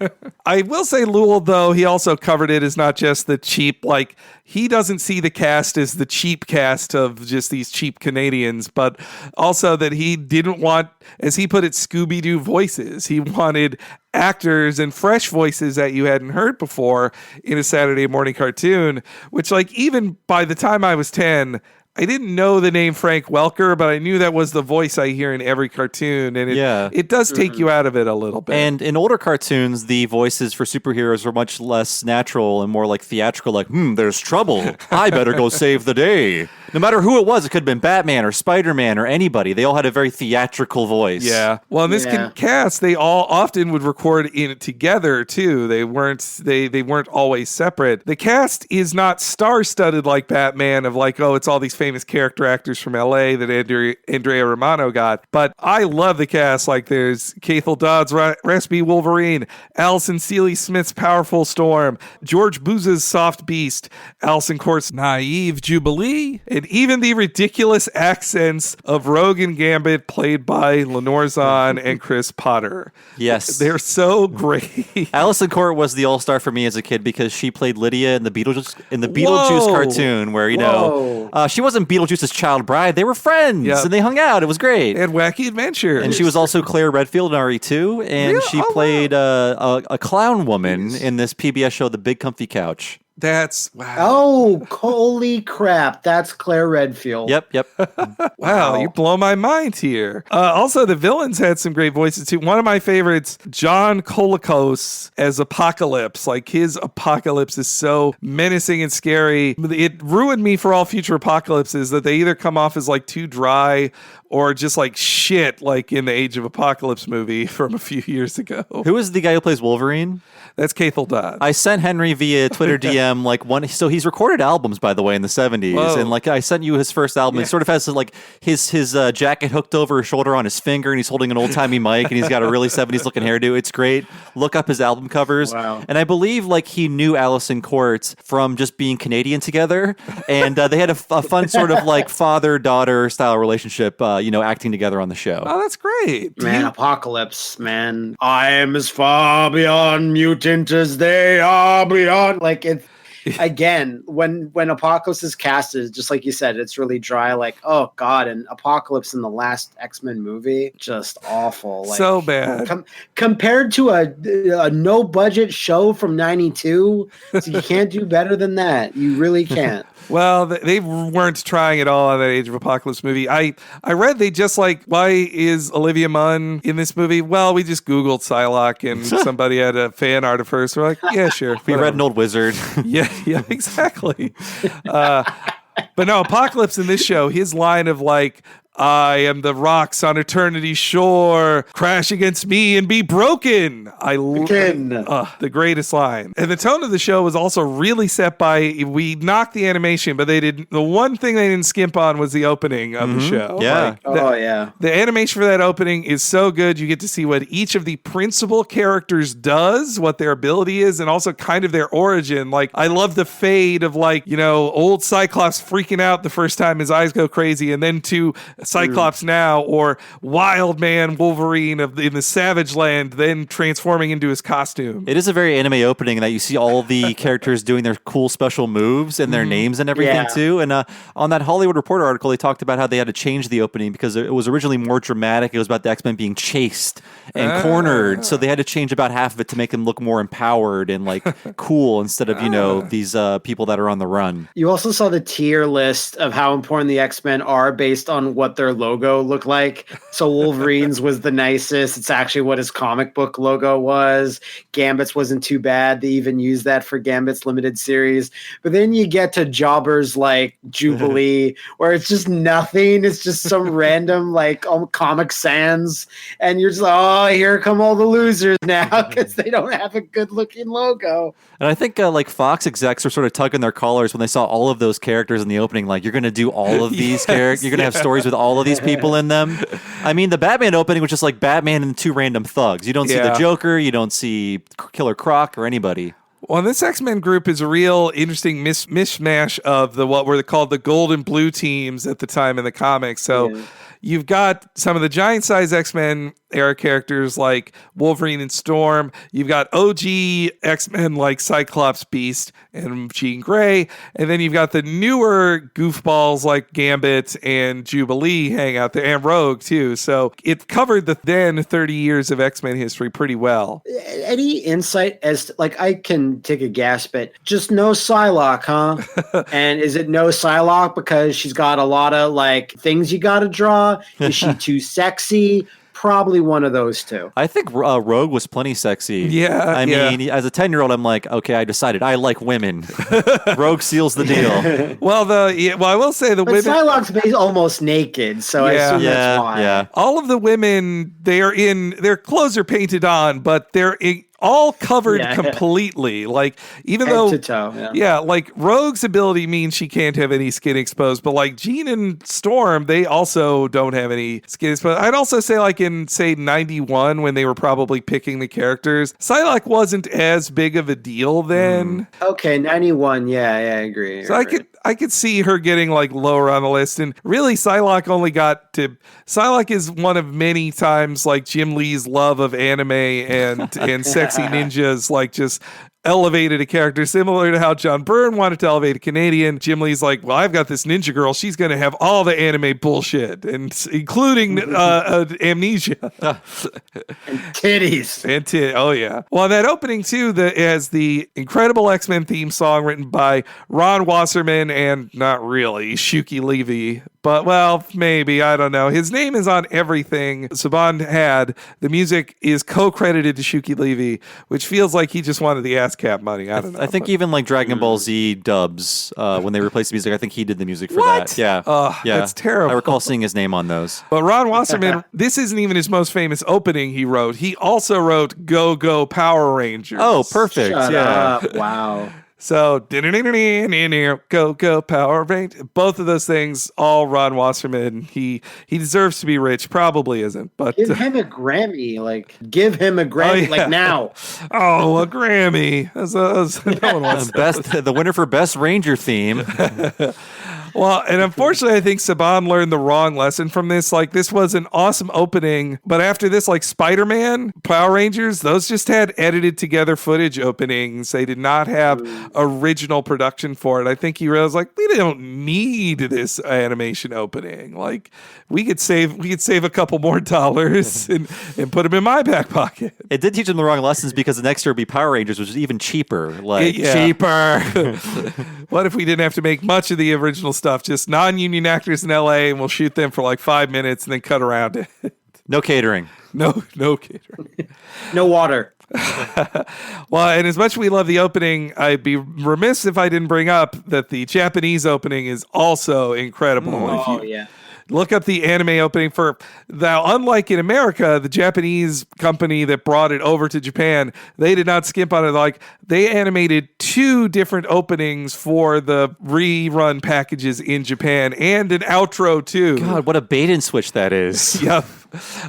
I will say Lowell, though, he also covered it as not just the cheap, like, he doesn't see the cast as the cheap cast of just these cheap Canadians, but also that he didn't want, as he put it, Scooby-Doo voices. He wanted actors and fresh voices that you hadn't heard before in a Saturday morning cartoon, which, like, even by the time I was 10, I didn't know the name Frank Welker, but I knew that was the voice I hear in every cartoon, and it does take you out of it a little bit. And in older cartoons, the voices for superheroes were much less natural and more like theatrical, like, there's trouble. I better go save the day. No matter who it was, it could have been Batman or Spider-Man or anybody. They all had a very theatrical voice. Yeah. Well, in this cast, they all often would record in together too. They weren't always separate. The cast is not star-studded like Batman, of like, oh, it's all these famous character actors from LA that Andrea Romano got. But I love the cast. Like there's Cathal Dodd's Raspy Wolverine, Allison Seeley Smith's Powerful Storm, George Booza's Soft Beast, Alison Court's Naive Jubilee, and even the ridiculous accents of Rogue and Gambit, played by Lenore Zahn and Chris Potter. Yes. They're so great. Alison Court was the all-star for me as a kid because she played Lydia in the Beetlejuice cartoon, where, she wasn't Beetlejuice's child bride. They were friends, and they hung out. It was great. And Wacky Adventure. And she was also Claire Redfield in RE2, and she played a clown woman in this PBS show, The Big Comfy Couch. That's wow. Oh, holy crap. That's Claire Redfield. Yep. Wow, you blow my mind here. Also, the villains had some great voices too. One of my favorites, John Colicos as Apocalypse. Like his Apocalypse is so menacing and scary. It ruined me for all future apocalypses that they either come off as like too dry or just like shit, like in the Age of Apocalypse movie from a few years ago. Who is the guy who plays Wolverine? That's Cathal Dodd. I sent Henry via Twitter DM like one. So he's recorded albums, by the way, in the 70s. Whoa. And like I sent you his first album. It sort of has like his jacket hooked over his shoulder on his finger, and he's holding an old timey mic, and he's got a really 70s looking hairdo. It's great. Look up his album covers. Wow. And I believe like he knew Alison Court from just being Canadian together, and they had a fun sort of like father-daughter style relationship. Acting together on the show. Oh, that's great. Man, Apocalypse, man. I am as far beyond mutant as they are beyond. Like, it's, again, when Apocalypse is casted, just like you said, it's really dry. Like, oh, God. And Apocalypse in the last X-Men movie, just awful. Like, so bad. Compared to a no-budget show from 92, so you can't do better than that. You really can't. Well, they weren't trying at all on that Age of Apocalypse movie. I read they just like, why is Olivia Munn in this movie? Well, we just Googled Psylocke and somebody had a fan art of her. So we're like, yeah, sure. We read an old wizard. Yeah, exactly. But no, Apocalypse in this show, his line of like, I am the rocks on eternity's shore. Crash against me and be broken. The greatest line. And the tone of the show was also really set by, we knocked the animation, but the one thing they didn't skimp on was the opening of the show. Yeah. The animation for that opening is so good. You get to see what each of the principal characters does, what their ability is, and also kind of their origin. Like, I love the fade of, like, you know, old Cyclops freaking out the first time his eyes go crazy, and then to Cyclops now, or Wild Man Wolverine in the Savage Land, then transforming into his costume. It is a very anime opening that you see all the characters doing their cool special moves and their names and everything too. And on that Hollywood Reporter article, they talked about how they had to change the opening because it was originally more dramatic. It was about the X-Men being chased and cornered, so they had to change about half of it to make them look more empowered and like cool instead of, you know, these people that are on the run. You also saw the tier list of how important the X-Men are based on what their logo looked like. So Wolverine's was the nicest. It's actually what his comic book logo was. Gambit's wasn't too bad. They even used that for Gambit's limited series. But then you get to jobbers like Jubilee, where it's just nothing. It's just some random like Comic Sans. And you're just like, oh, here come all the losers now because they don't have a good looking logo. And I think like Fox execs were sort of tugging their collars when they saw all of those characters in the opening. Like, you're going to do all of these characters. You're going to have stories with all of these people in them. I mean, the Batman opening was just like Batman and two random thugs. You don't see the Joker. You don't see Killer Croc or anybody. Well, this X-Men group is a real interesting mishmash of what were called the gold and blue teams at the time in the comics. So you've got some of the giant-size X-Men era characters like Wolverine and Storm. You've got OG X-Men like Cyclops, Beast, and Jean Grey. And then you've got the newer goofballs like Gambit and Jubilee hang out there, and Rogue too. So it covered the then 30 years of X-Men history pretty well. Any insight as to, like, I can take a gasp at just no Psylocke, huh? And is it no Psylocke because she's got a lot of like things you got to draw? Is she too sexy? Probably one of those two. I think Rogue was plenty sexy. Yeah. I mean, as a 10-year-old, I'm like, okay, I decided I like women. Rogue seals the deal. Well, I will say the women. Psylocke's almost naked, so I assume that's why. Yeah. All of the women, their clothes are painted on, but they're all covered completely. Like, even Head though to toe, like Rogue's ability means she can't have any skin exposed, but like Jean and Storm, they also don't have any skin exposed. I'd also say, like, in say 91, when they were probably picking the characters, Psylocke wasn't as big of a deal then. Okay, 91, I agree. So I could see her getting like lower on the list. And really, Psylocke is one of many times like Jim Lee's love of anime and sexy ninjas, like, just elevated a character, similar to how John Byrne wanted to elevate a Canadian. Jim Lee's like, well, I've got this ninja girl. She's going to have all the anime bullshit, and including amnesia. And titties. Oh, yeah. Well, that opening, too, has the incredible X-Men theme song written by Ron Wasserman and not really Shuki Levy. But, well, maybe. I don't know. His name is on everything Saban had. The music is co-credited to Shuki Levy, which feels like he just wanted the ASCAP money. I don't know. I think even like Dragon Ball Z dubs, when they replaced the music, I think he did the music for that. Yeah. That's terrible. I recall seeing his name on those. But Ron Wasserman, this isn't even his most famous opening he wrote. He also wrote Go Go Power Rangers. Oh, perfect. Shut up. Wow. So, Go Go Power Rangers. Both of those things, all Ron Wasserman. He deserves to be rich. Probably isn't, but give him a Grammy. Like, give him a Grammy. Like, now. Oh, a Grammy. No one wants the winner for Best Ranger theme. Well, and unfortunately, I think Saban learned the wrong lesson from this. Like, this was an awesome opening, but after this, like Spider-Man, Power Rangers, those just had edited together footage openings. They did not have original production for it. I think he realized, like, we don't need this animation opening. Like, we could save a couple more dollars and put them in my back pocket. It did teach them the wrong lessons because the next year would be Power Rangers, which is even cheaper. Like, cheaper. What if we didn't have to make much of the original stuff, just non-union actors in LA, and we'll shoot them for like 5 minutes and then cut around it? No catering. No catering. No water. Well, and as much as we love the opening, I'd be remiss if I didn't bring up that the Japanese opening is also incredible. Look up the anime opening for now. Unlike in America, the Japanese company that brought it over to Japan, they did not skimp on it. Like, they animated 2 different openings for the rerun packages in Japan and an outro too. God, what a bait and switch that is. Yep.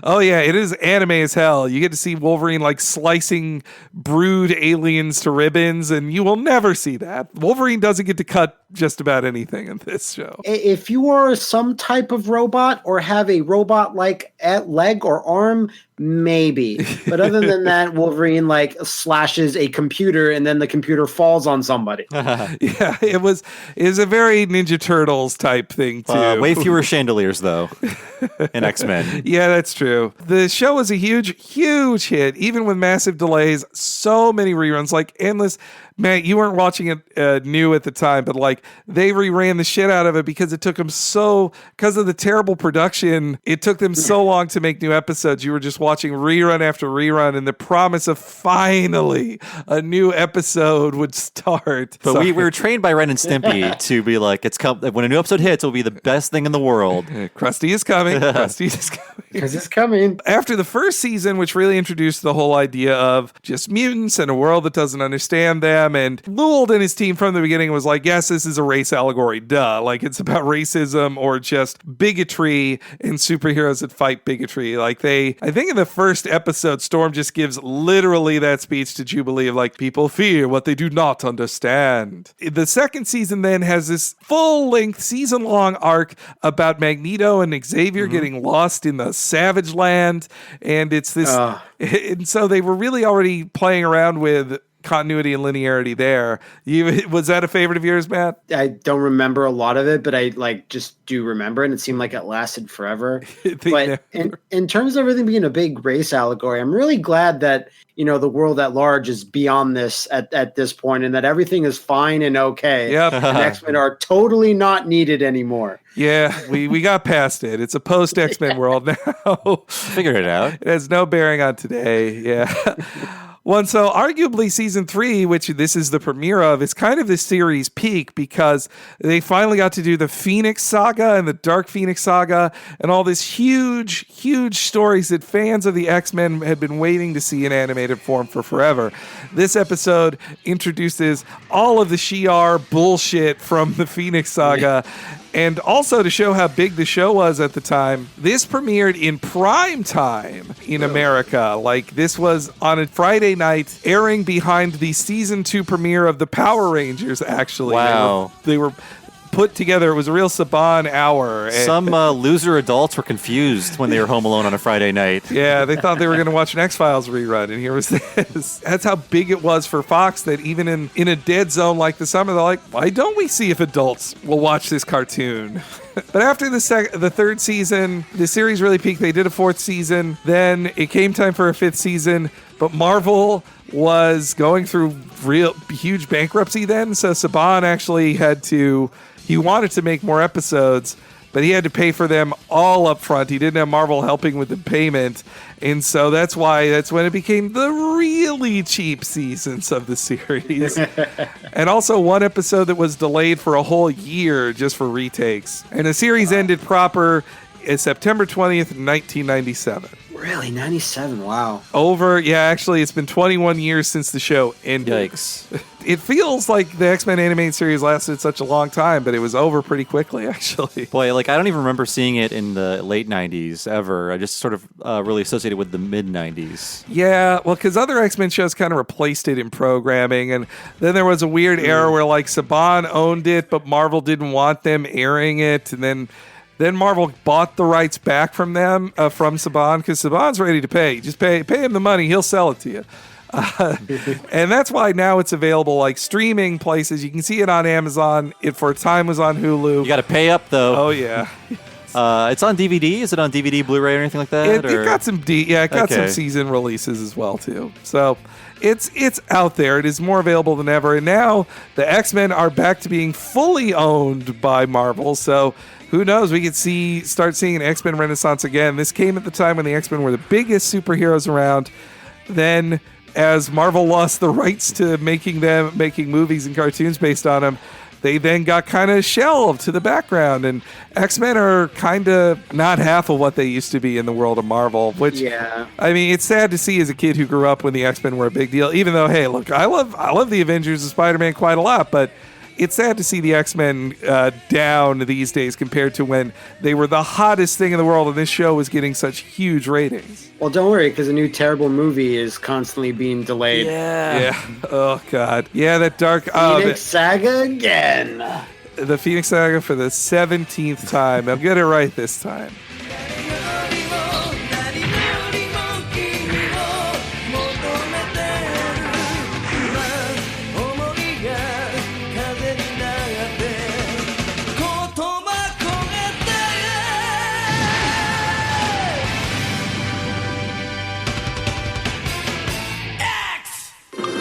Oh yeah, it is anime as hell. You get to see Wolverine like slicing brood aliens to ribbons, and you will never see that. Wolverine doesn't get to cut just about anything in this show. If you are some type of robot or have a robot-like leg or arm, maybe. But other than that, Wolverine like slashes a computer and then the computer falls on somebody. Yeah, it was a very Ninja Turtles type thing too. Way fewer chandeliers though in X-Men. Yeah, that's true. The show was a huge hit, even with massive delays. So many reruns, like endless. Man, you weren't watching it new at the time, but like they reran the shit out of it because it took them because of the terrible production, it took them so long to make new episodes. You were just watching rerun after rerun, and the promise of finally a new episode would start. But we were trained by Ren and Stimpy to be like, when a new episode hits, it'll be the best thing in the world. Krusty is coming. Krusty is coming. Because it's coming. After the first season, which really introduced the whole idea of just mutants and a world that doesn't understand them, and Luld and his team from the beginning was like, yes, this is a race allegory, duh. Like, it's about racism or just bigotry and superheroes that fight bigotry. Like, I think in the first episode, Storm just gives literally that speech to Jubilee of like, people fear what they do not understand. The second season then has this full-length, season-long arc about Magneto and Xavier getting lost in the Savage Land, and it's this and so they were really already playing around with continuity and linearity there. Was that a favorite of yours, Matt? I don't remember a lot of it, but I like just do remember it, and it seemed like it lasted forever. But in terms of everything being a big race allegory, I'm really glad that, you know, the world at large is beyond this at this point, and that everything is fine and okay. Yep. And X-Men are totally not needed anymore. Yeah, we got past it. It's a post X-Men world now. Figured it out. It has no bearing on today. Yeah. Well, so arguably season 3, which this is the premiere of, is kind of the series peak because they finally got to do the Phoenix Saga and the Dark Phoenix Saga and all these huge stories that fans of the X-Men had been waiting to see in animated form for forever. This episode introduces all of the Shi'ar bullshit from the Phoenix Saga. And also to show how big the show was at the time, this premiered in prime time in America. Like, this was on a Friday night, airing behind the season 2 premiere of the Power Rangers, actually. Wow. They were put together. It was a real Saban hour. Some loser adults were confused when they were home alone on a Friday night. Yeah, they thought they were going to watch an X-Files rerun, and here was this. That's how big it was for Fox that even in a dead zone like the summer, they're like, why don't we see if adults will watch this cartoon? But after the third season, the series really peaked. They did a 4th season. Then it came time for a 5th season, but Marvel was going through real huge bankruptcy then, so Saban actually he wanted to make more episodes, but he had to pay for them all up front. He didn't have Marvel helping with the payment. And so that's when it became the really cheap seasons of the series. And also one episode that was delayed for a whole year just for retakes. And the series ended proper September 20th, 1997. Really? 97? Wow. Actually, it's been 21 years since the show ended. Yikes. It feels like the X-Men animated series lasted such a long time, but it was over pretty quickly, actually. Boy, like, I don't even remember seeing it in the late 90s ever. I just sort of really associated with the mid 90s. Yeah, well, because other X-Men shows kind of replaced it in programming, and then there was a weird era where, like, Saban owned it, but Marvel didn't want them airing it, and then Marvel bought the rights back from them, from Saban, because Saban's ready to pay. Just pay him the money, he'll sell it to you. And that's why now it's available like streaming places. You can see it on Amazon. It for a time was on Hulu. You got to pay up though. Oh yeah. It's on DVD. Is it on DVD, Blu-ray, or anything like that? It got some some season releases as well too. So it's out there. It is more available than ever. And now the X-Men are back to being fully owned by Marvel. So who knows? We could start seeing an X-Men renaissance again. This came at the time when the X-Men were the biggest superheroes around. Then, as Marvel lost the rights to making movies and cartoons based on them, they then got kind of shelved to the background, and X-Men are kind of not half of what they used to be in the world of Marvel, which, I mean, it's sad to see as a kid who grew up when the X-Men were a big deal, even though, hey, look, I love the Avengers and Spider-Man quite a lot, but it's sad to see the X-Men down these days compared to when they were the hottest thing in the world and this show was getting such huge ratings. Well, don't worry, because a new terrible movie is constantly being delayed. Yeah. Oh, God. Yeah, that dark... Phoenix Saga again. The Phoenix Saga for the 17th time. I'll get it right this time.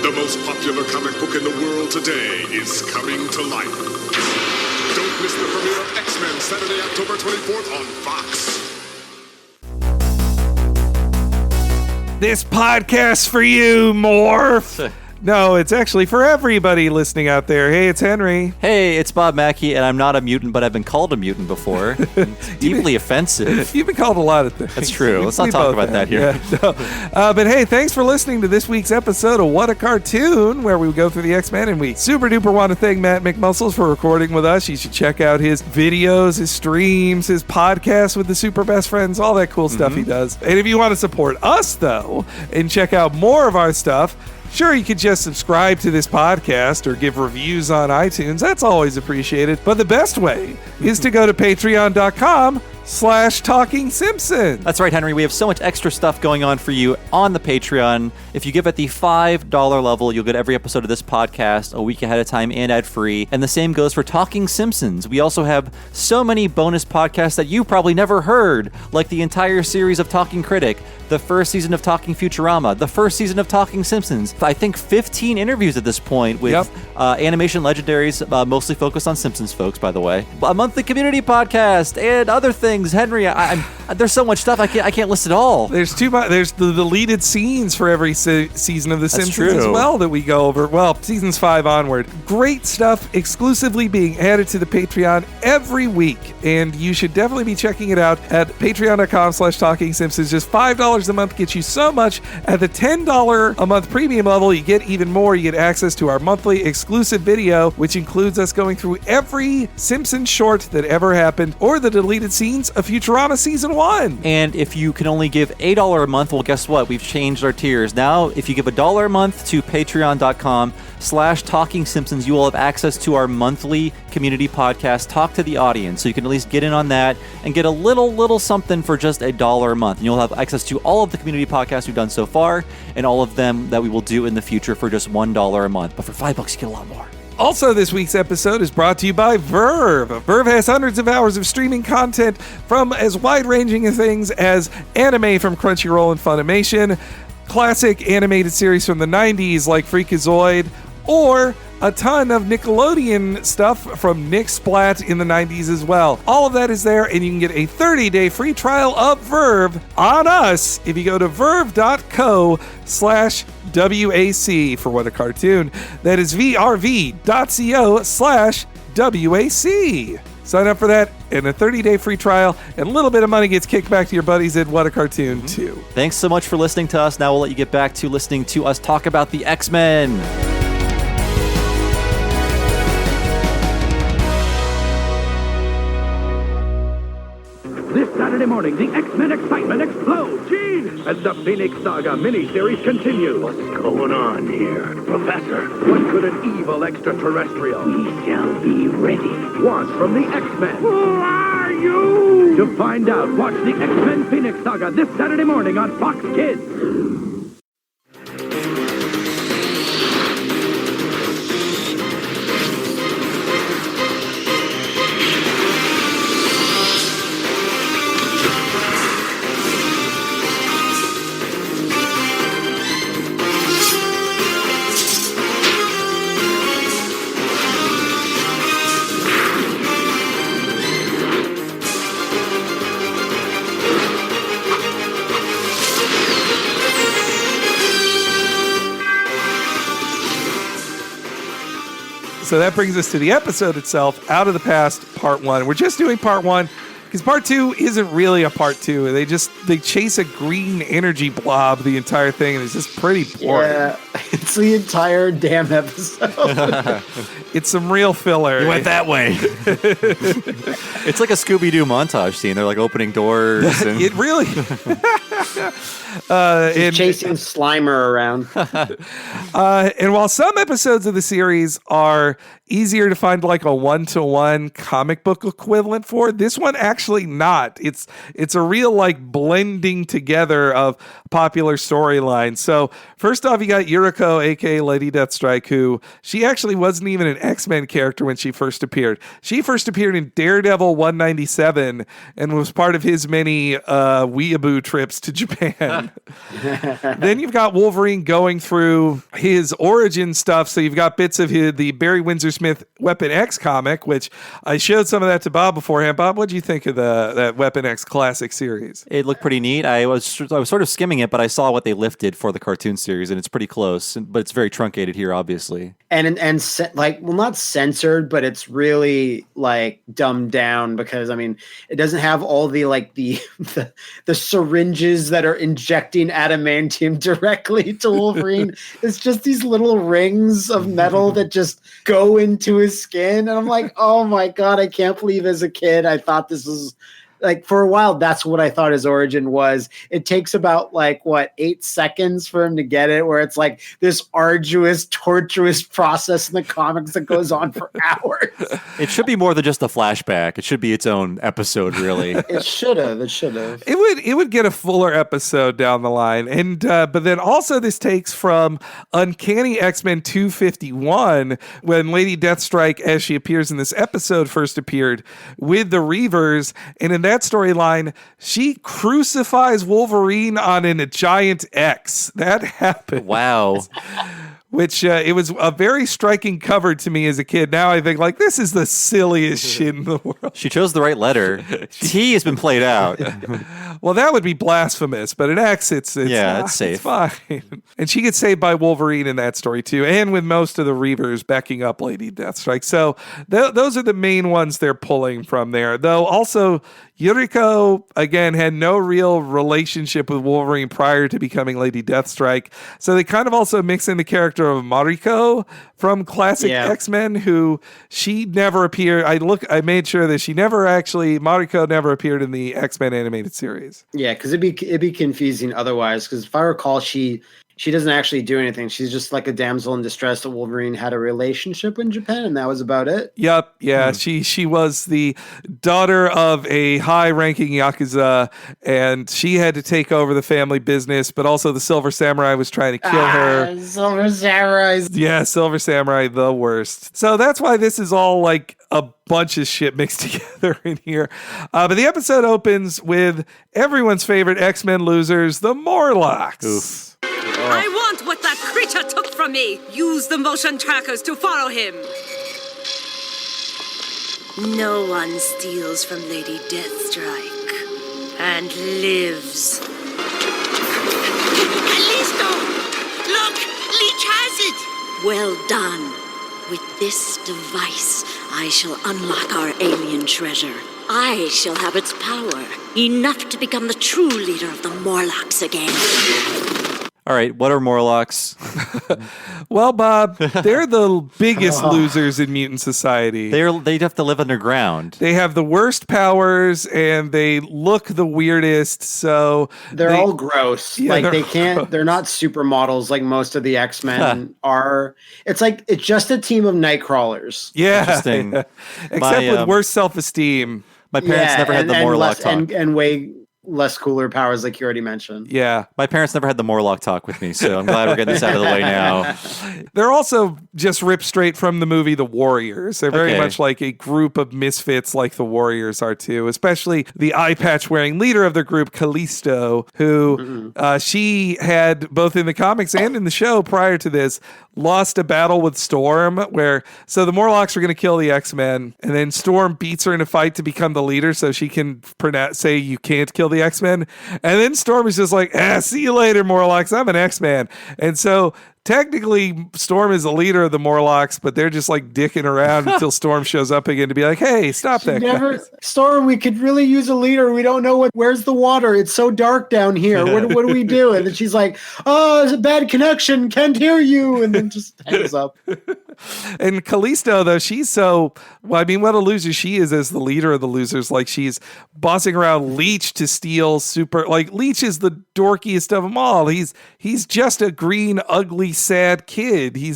The most popular comic book in the world today is coming to life. Don't miss the premiere of X-Men Saturday, October 24th on Fox. This podcast for you, Morph. No, it's actually for everybody listening out there. Hey, it's Henry. Hey, it's Bob Mackey, and I'm not a mutant, but I've been called a mutant before. It's deeply offensive. You've been called a lot of things. That's true. Let's not talk about that here. Yeah, no. But hey, thanks for listening to this week's episode of What a Cartoon, where we go through the X-Men, and we super duper want to thank Matt McMuscles for recording with us. You should check out his videos, his streams, his podcast with the Super Best Friends, all that cool stuff he does. And if you want to support us, though, and check out more of our stuff, sure, you could just subscribe to this podcast or give reviews on iTunes. That's always appreciated. But the best way is to go to patreon.com/Talking Simpsons. That's right, Henry. We have so much extra stuff going on for you on the Patreon. If you give at the $5 level, you'll get every episode of this podcast a week ahead of time and ad-free. And the same goes for Talking Simpsons. We also have so many bonus podcasts that you probably never heard, like the entire series of Talking Critic, the first season of Talking Futurama, the first season of Talking Simpsons. I think 15 interviews at this point with animation legendaries, mostly focused on Simpsons folks, by the way. A monthly community podcast and other things. Henry, there's so much stuff I can't list it all. There's too much. There's the deleted scenes for every season of The Simpsons true. as well that we go over. Well, seasons 5 onward. Great stuff exclusively being added to the Patreon every week, and you should definitely be checking it out at patreon.com/Talking Simpsons. Just $5 a month gets you so much. At the $10 a month premium level, you get even more. You get access to our monthly exclusive video, which includes us going through every Simpsons short that ever happened, or the deleted scenes of Futurama Season 1. And if you can only give $8 a month, well, guess what? We've changed our tiers. Now, if you give $1 a month to patreon.com/Talking Simpsons, you will have access to our monthly community podcast, Talk to the Audience. So you can at least get in on that and get a little something for just $1 a month. And you'll have access to all of the community podcasts we've done so far and all of them that we will do in the future for just $1 a month. But for $5, you get a lot more. Also, this week's episode is brought to you by Verve. Verve has hundreds of hours of streaming content from as wide-ranging things as anime from Crunchyroll and Funimation, classic animated series from the 90s like Freakazoid, or a ton of Nickelodeon stuff from Nick Splat in the 90s as well. All of that is there, and you can get a 30-day free trial of Verve on us if you go to verve.co/WAC for What a Cartoon. That is vrv.co/WAC. Sign up for that and a 30-day free trial, and a little bit of money gets kicked back to your buddies at What a Cartoon too. Thanks so much for listening to us. Now we'll let you get back to listening to us talk about the X-Men. This Saturday morning, the X-Men excitement explodes. Gene! As the Phoenix Saga miniseries continues. What's going on here, Professor? What could an evil extraterrestrial? We shall be ready. Want from the X-Men? Who are you? To find out, watch the X-Men Phoenix Saga this Saturday morning on Fox Kids. So that brings us to the episode itself, Out of the Past, Part 1. We're just doing Part 1 because Part 2 isn't really a Part 2. They chase a green energy blob the entire thing, and it's just pretty boring. Yeah, it's the entire damn episode. It's some real filler. You went that way. It's like a Scooby-Doo montage scene. They're like opening doors. And It really... Chasing Slimer around. And while some episodes of the series are easier to find like a one-to-one comic book equivalent for, this one actually not. It's a real like blending together of popular storylines. So first off, you got Yuriko, aka Lady Deathstrike, who she actually wasn't even an X-Men character when she first appeared. She first appeared in Daredevil 197 and was part of his many weeaboo trips to Japan. Then you've got Wolverine going through his origin stuff. So you've got bits of the Barry Windsor Smith Weapon X comic, which I showed some of that to Bob beforehand. Bob, what do you think of that Weapon X classic series? it looked pretty neat. I was sort of skimming it, but I saw what they lifted for the cartoon series, and it's pretty close. But it's very truncated here, obviously. And like, well, not censored, but it's really like dumbed down because I mean, it doesn't have all the like the syringes that are injecting adamantium directly to Wolverine. It's just these little rings of metal that just go into his skin, and I'm like, oh my god, I can't believe as a kid I thought this was. Like for a while, that's what I thought his origin was. It takes about 8 seconds for him to get it, where it's like this arduous, tortuous process in the comics that goes on for hours. It should be more than just a flashback. It should be its own episode, really. It should have. It would get a fuller episode down the line, and but then also this takes from Uncanny X-Men 251 when Lady Deathstrike, as she appears in this episode, first appeared with the Reavers, and in that storyline, she crucifies Wolverine on a giant X. That happened. Wow. Which it was a very striking cover to me as a kid. Now I think like this is the silliest shit in the world. She chose the right letter. T has been played out. Well, that would be blasphemous, but an X, it's safe. It's fine. And she gets saved by Wolverine in that story too, and with most of the Reavers backing up Lady Deathstrike. So those are the main ones they're pulling from there. Though also Yuriko, again, had no real relationship with Wolverine prior to becoming Lady Deathstrike. So they kind of also mix in the character of Mariko from classic X-Men, who she never appeared. I made sure that Mariko never appeared in the X-Men animated series. Yeah, because it'd be confusing otherwise. Because if I recall, she doesn't actually do anything. She's just like a damsel in distress that Wolverine had a relationship in Japan, and that was about it. Yep. Yeah. She was the daughter of a high-ranking Yakuza, and she had to take over the family business, but also the Silver Samurai was trying to kill her. Silver Samurai. Yeah, Silver Samurai, the worst. So that's why this is all like a bunch of shit mixed together in here. But the episode opens with everyone's favorite X-Men losers, the Morlocks. Oof. I want what that creature took from me. Use the motion trackers to follow him. No one steals from Lady Deathstrike and lives. Callisto! Look! Leech has it! Well done. With this device, I shall unlock our alien treasure. I shall have its power, enough to become the true leader of the Morlocks again. All right, what are Morlocks? Well, Bob, they're the biggest losers in mutant society. They have to live underground. They have the worst powers, and they look the weirdest. So they're all gross. Yeah, they're not supermodels like most of the X-Men are. It's just a team of Nightcrawlers. Yeah, interesting. Except with worse self-esteem. My parents never had the Morlock talk. And way less cooler powers, like you already mentioned. Yeah. My parents never had the Morlock talk with me, so I'm glad we're getting this out of the way now. They're also just ripped straight from the movie The Warriors. They're very much like a group of misfits like the Warriors are too, especially the eye patch wearing leader of the group, Callisto, who she had both in the comics and in the show prior to this lost a battle with Storm so the Morlocks were going to kill the X-Men, and then Storm beats her in a fight to become the leader so she can say you can't kill the the X-Men. And then Storm is just like, see you later, Morlocks. I'm an X-Man. And so technically, Storm is the leader of the Morlocks, but they're just like dicking around until Storm shows up again to be like, hey, stop that. Storm, we could really use a leader. We don't know where's the water. It's so dark down here. What do we do? And then she's like, oh, it's a bad connection. Can't hear you. And then just hangs up. And Callisto, though, what a loser she is as the leader of the losers. Like, she's bossing around Leech to steal Leech is the dorkiest of them all. He's just a green, ugly, sad kid. He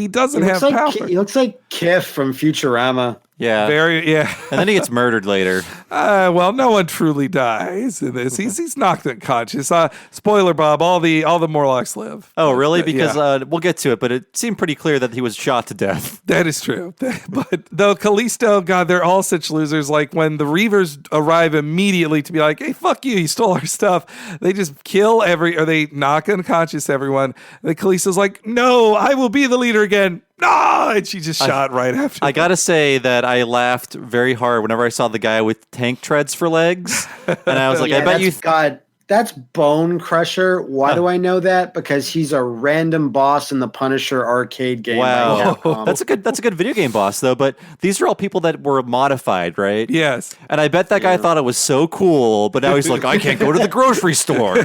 doesn't have power. He looks like Kif from Futurama. Yeah. And then he gets murdered later. Well, no one truly dies in this. He's knocked unconscious. Spoiler, Bob, all the Morlocks live. Oh, really? Because we'll get to it, but it seemed pretty clear that he was shot to death. That is true. But though Callisto, God, they're all such losers. Like when the Reavers arrive immediately to be like, hey, fuck you stole our stuff. They just kill they knock unconscious everyone. And Callisto's like, no, I will be the leader again. No, and she just shot right after. I gotta say that I laughed very hard whenever I saw the guy with tank treads for legs, and I was like, I bet you. God, that's Bone Crusher. Why do I know that? Because he's a random boss in the Punisher arcade game. Wow, that's a good video game boss though. But these are all people that were modified, right? Yes. And I bet that guy thought it was so cool, but now he's like, I can't go to the grocery store.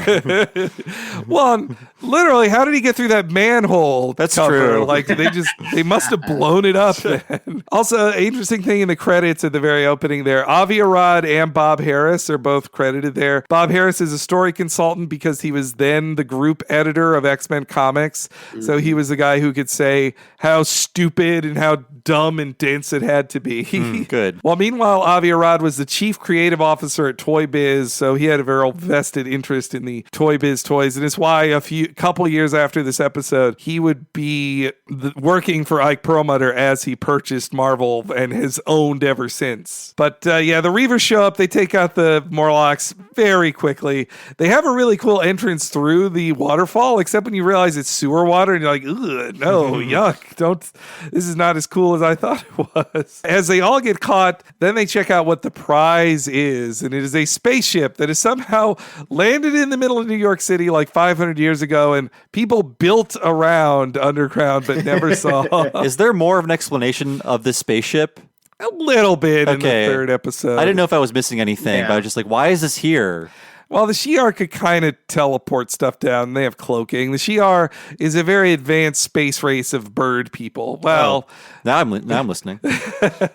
Well, literally, how did he get through that manhole? That's cover? true. Like they must have blown it up. Then. Also, interesting thing in the credits at the very opening there, Avi Arad and Bob Harris are both credited there. Bob Harris is a story consultant because he was then the group editor of X-Men Comics. Mm-hmm. So he was the guy who could say how stupid and how dumb and dense it had to be. Good. Well, meanwhile, Avi Arad was the chief creative officer at Toy Biz, so he had a very vested interest in the Toy Biz toys, and it's why a couple years after this episode, he would be working for Ike Perlmutter as he purchased Marvel and has owned ever since. But the Reavers show up, they take out the Morlocks very quickly. They have a really cool entrance through the waterfall, except when you realize it's sewer water and you're like, ugh, no, yuck, this is not as cool as I thought it was. As they all get caught, then they check out what the prize is, and it is a spaceship that is somehow landed in the middle of New York City like 500 years ago, and people built around underground but never saw. Is there more of an explanation of this spaceship? A little bit in the third episode. I didn't know if I was missing anything, but I was just like, why is this here? Well, the Shi'ar could kind of teleport stuff down. They have cloaking. The Shi'ar is a very advanced space race of bird people. Well, now I'm listening.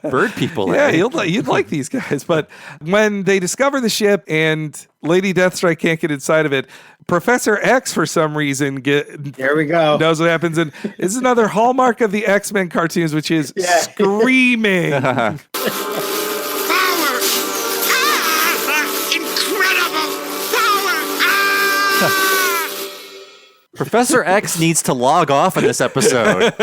Bird people. Yeah, you'd like these guys. But when they discover the ship and Lady Deathstrike can't get inside of it, Professor X, for some reason, there we go, knows what happens. And this is another hallmark of the X-Men cartoons, which is screaming. Professor X needs to log off in this episode.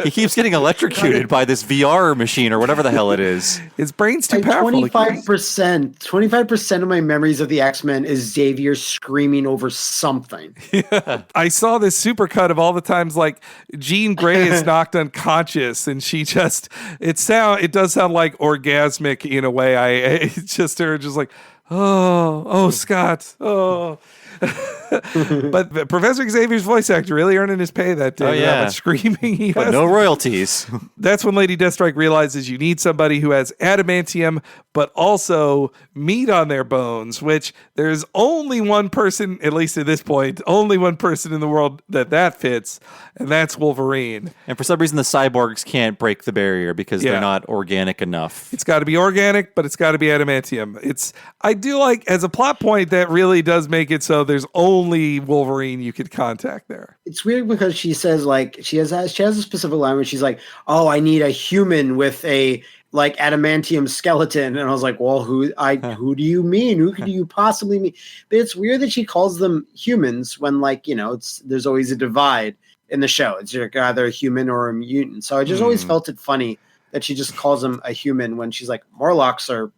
He keeps getting electrocuted by this VR machine or whatever the hell it is. His brain's too powerful. 25% of my memories of the X-Men is Xavier screaming over something. Yeah. I saw this supercut of all the times like Jean Grey is knocked unconscious and she just it does sound like orgasmic in a way. It's just her just like, oh Scott, oh. But Professor Xavier's voice actor really earning his pay that day. Oh, yeah. How much screaming he has. No royalties. That's when Lady Deathstrike realizes you need somebody who has adamantium, but also meat on their bones, which there's only one person, at least at this point, only one person in the world that fits, and that's Wolverine. And for some reason, the cyborgs can't break the barrier because they're not organic enough. It's got to be organic, but it's got to be adamantium. I do like, as a plot point, that really does make it so there's only Wolverine you could contact there. It's weird because she says like she has a specific line where she's like, "Oh, I need a human with a like adamantium skeleton," and I was like, "Well, who do you mean? Who could you possibly mean?" But it's weird that she calls them humans when, like, you know, there's always a divide in the show. It's either a human or a mutant. So I just always felt it funny that she just calls them a human when she's like, Morlocks are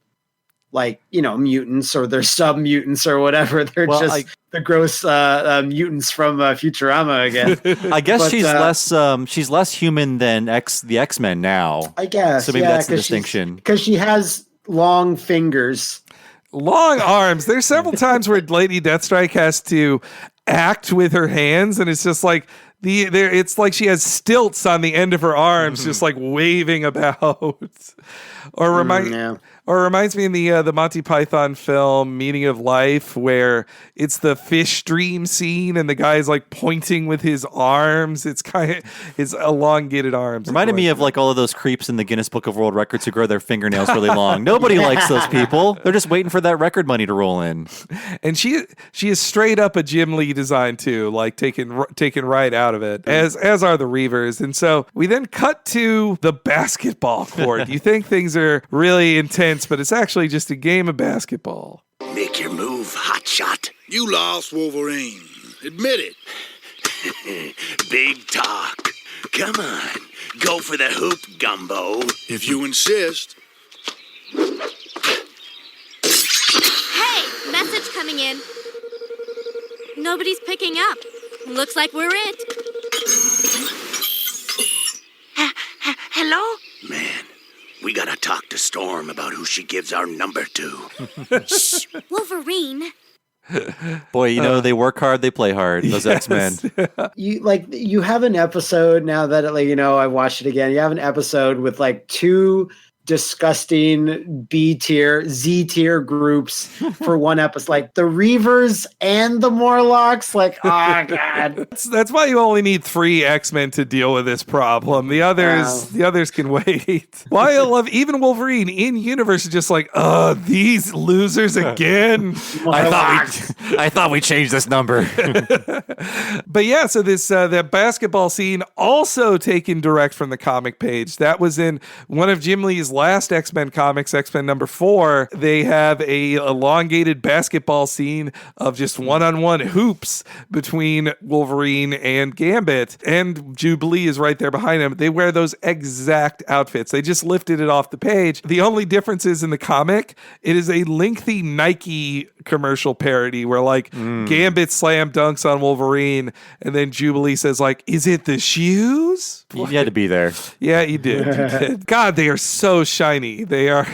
like, you know, mutants or they're sub-mutants or whatever. They're the gross mutants from Futurama again. I guess she's less human than the X-Men now. I guess. So maybe that's the distinction. Because she has long fingers. long arms. There's several times where Lady Deathstrike has to act with her hands, and it's just like it's like she has stilts on the end of her arms, just like waving about. Or reminds me in the Monty Python film Meaning of Life, where it's the fish stream scene and the guy's like pointing with his arms. It's kind of his elongated arms. Reminded me of like all of those creeps in the Guinness Book of World Records who grow their fingernails really long. Nobody likes those people. They're just waiting for that record money to roll in. And she is straight up a Jim Lee design too, like taken right out of it, as are the Reavers. And so we then cut to the basketball court. You think things are really intense, but it's actually just a game of basketball. Make your move, hotshot. You lost, Wolverine. Admit it. Big talk. Come on, go for the hoop, Gumbo. If you insist. Hey, message coming in. Nobody's picking up. Looks like we're it. Hello? Man, we gotta talk to Storm about who she gives our number to. Shh, Wolverine. Boy, they work hard, they play hard. Those X-Men. You have an episode now that I watched it again. You have an episode with like two disgusting B-tier, Z-tier groups for one episode, like the Reavers and the Morlocks. Like, oh god, that's why you only need 3 X-Men to deal with this problem. The others can wait. Why I love even Wolverine in universe is just like, these losers again. I thought we changed this number. But yeah, so this that basketball scene also taken direct from the comic page. That was in one of Jim Lee's last X-Men comics, X-Men number 4. They have a elongated basketball scene of just one-on-one hoops between Wolverine and Gambit, and Jubilee is right there behind him. They wear those exact outfits. They just lifted it off the page. The only difference is in the comic, it is a lengthy Nike commercial parody where like Gambit slam dunks on Wolverine, and then Jubilee says like, "Is it the shoes?" You had to be there. Yeah, you did. God, they are so shiny. They are.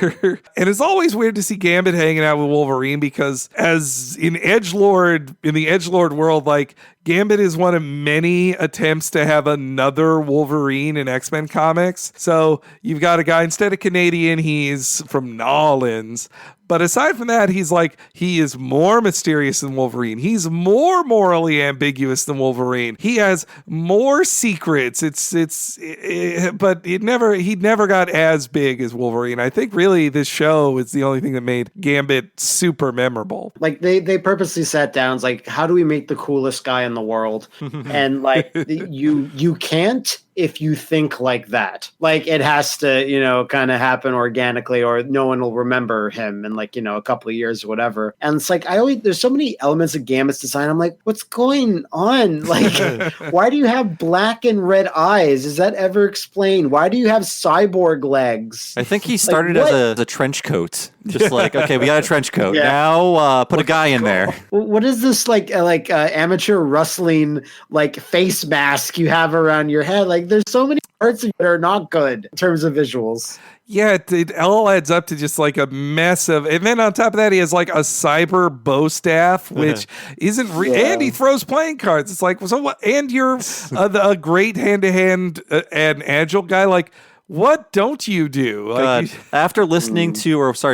And it's always weird to see Gambit hanging out with Wolverine because as in the Edgelord world, like Gambit is one of many attempts to have another Wolverine in X-Men comics. So you've got a guy, instead of Canadian, he's from Nolans. But aside from that, he is more mysterious than Wolverine. He's more morally ambiguous than Wolverine. He has more secrets. But he never got as big as Wolverine. I think really this show is the only thing that made Gambit super memorable. Like they purposely sat down, like, how do we make the coolest guy in the world? And like you can't if you think like that. Like it has to, kind of happen organically or no one will remember him in like, a couple of years or whatever. And it's like, there's so many elements of Gambit's design. I'm like, what's going on? Like, why do you have black and red eyes? Is that ever explained? Why do you have cyborg legs? I think he started as a trench coat. Just like, okay, we got a trench coat. Yeah. Now put a guy in there. What is this like amateur wrestling like face mask you have around your head? Like there's so many parts of it that are not good in terms of visuals. Yeah, it all adds up to just like a mess of, and then on top of that, he has like a cyber bow staff, which isn't, and he throws playing cards. It's like, so what? And you're a great hand-to-hand and agile guy. Like, what don't you do? Like, after listening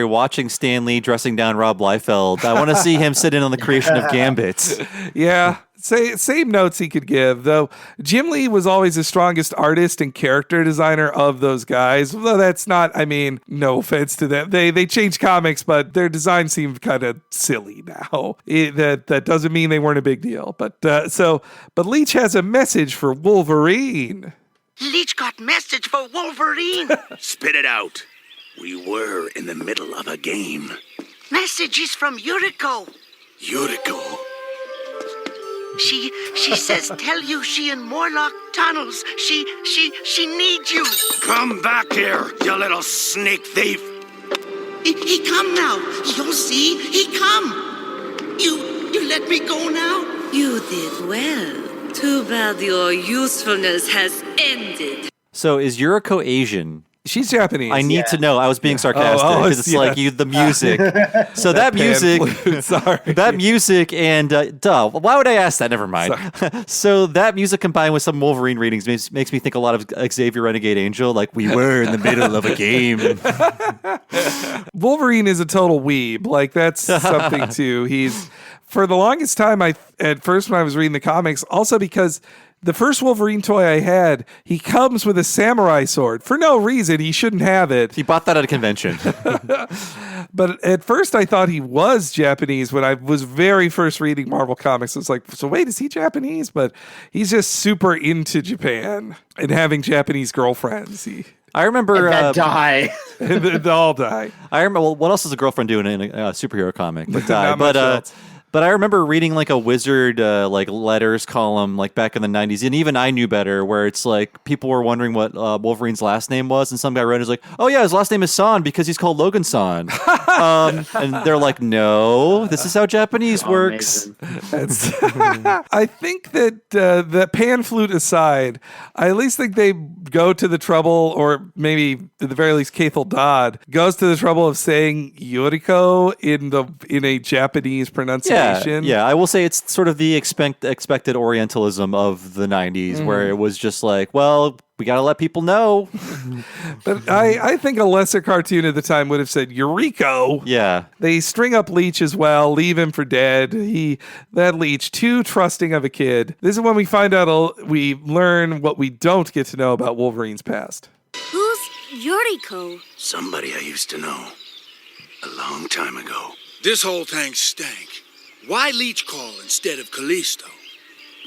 watching Stan Lee dressing down Rob Liefeld, I want to see him sit in on the creation of Gambit. Yeah. Same notes he could give, though. Jim Lee was always the strongest artist and character designer of those guys. Though that's not, no offense to them. They changed comics, but their design seemed kind of silly now. That doesn't mean they weren't a big deal. But Leech has a message for Wolverine. Leech got message for Wolverine. Spit it out. We were in the middle of a game. Message is from Yuriko. Yuriko? She says tell you she in Morlock tunnels. She needs you. Come back here, you little snake thief. He come now. You'll see. He come. You let me go now. You did well. Too bad your usefulness has ended. So is Yuriko Asian? She's Japanese. I need to know. I was being sarcastic because it's like the music. So that music, sorry, that music, and why would I ask that? Never mind. So that music combined with some Wolverine readings makes me think a lot of Xavier Renegade Angel. Like we were in the middle of a game. Wolverine is a total weeb. Like that's something too. He's for the longest time. At first when I was reading the comics, also because. The first Wolverine toy I had, he comes with a samurai sword. For no reason, he shouldn't have it. He bought that at a convention. But at first I thought he was Japanese when I was very first reading Marvel Comics. I was like, so wait, is he Japanese? But he's just super into Japan and having Japanese girlfriends. I remember... die. They all die. I remember, well, what else is a girlfriend doing in a superhero comic? But die. But I remember reading like a Wizard like letters column like back in the 90s, and even I knew better, where it's like people were wondering what Wolverine's last name was, and some guy wrote, "Is like, oh yeah, his last name is San because he's called Logan San," and they're like, "No, this is how Japanese works." I think that the pan flute aside, I at least think they go to the trouble, or maybe at the very least, Cathal Dodd goes to the trouble of saying Yoriko in a Japanese pronunciation. Yeah, I will say it's sort of the expected Orientalism of the 90s, where it was just like, well, we got to let people know. But I think a lesser cartoon at the time would have said Yuriko. Yeah. They string up Leech as well, leave him for dead. That Leech, too trusting of a kid. This is when we find out, we learn what we don't get to know about Wolverine's past. Who's Yuriko? Somebody I used to know a long time ago. This whole thing stank. Why Leech call instead of Callisto?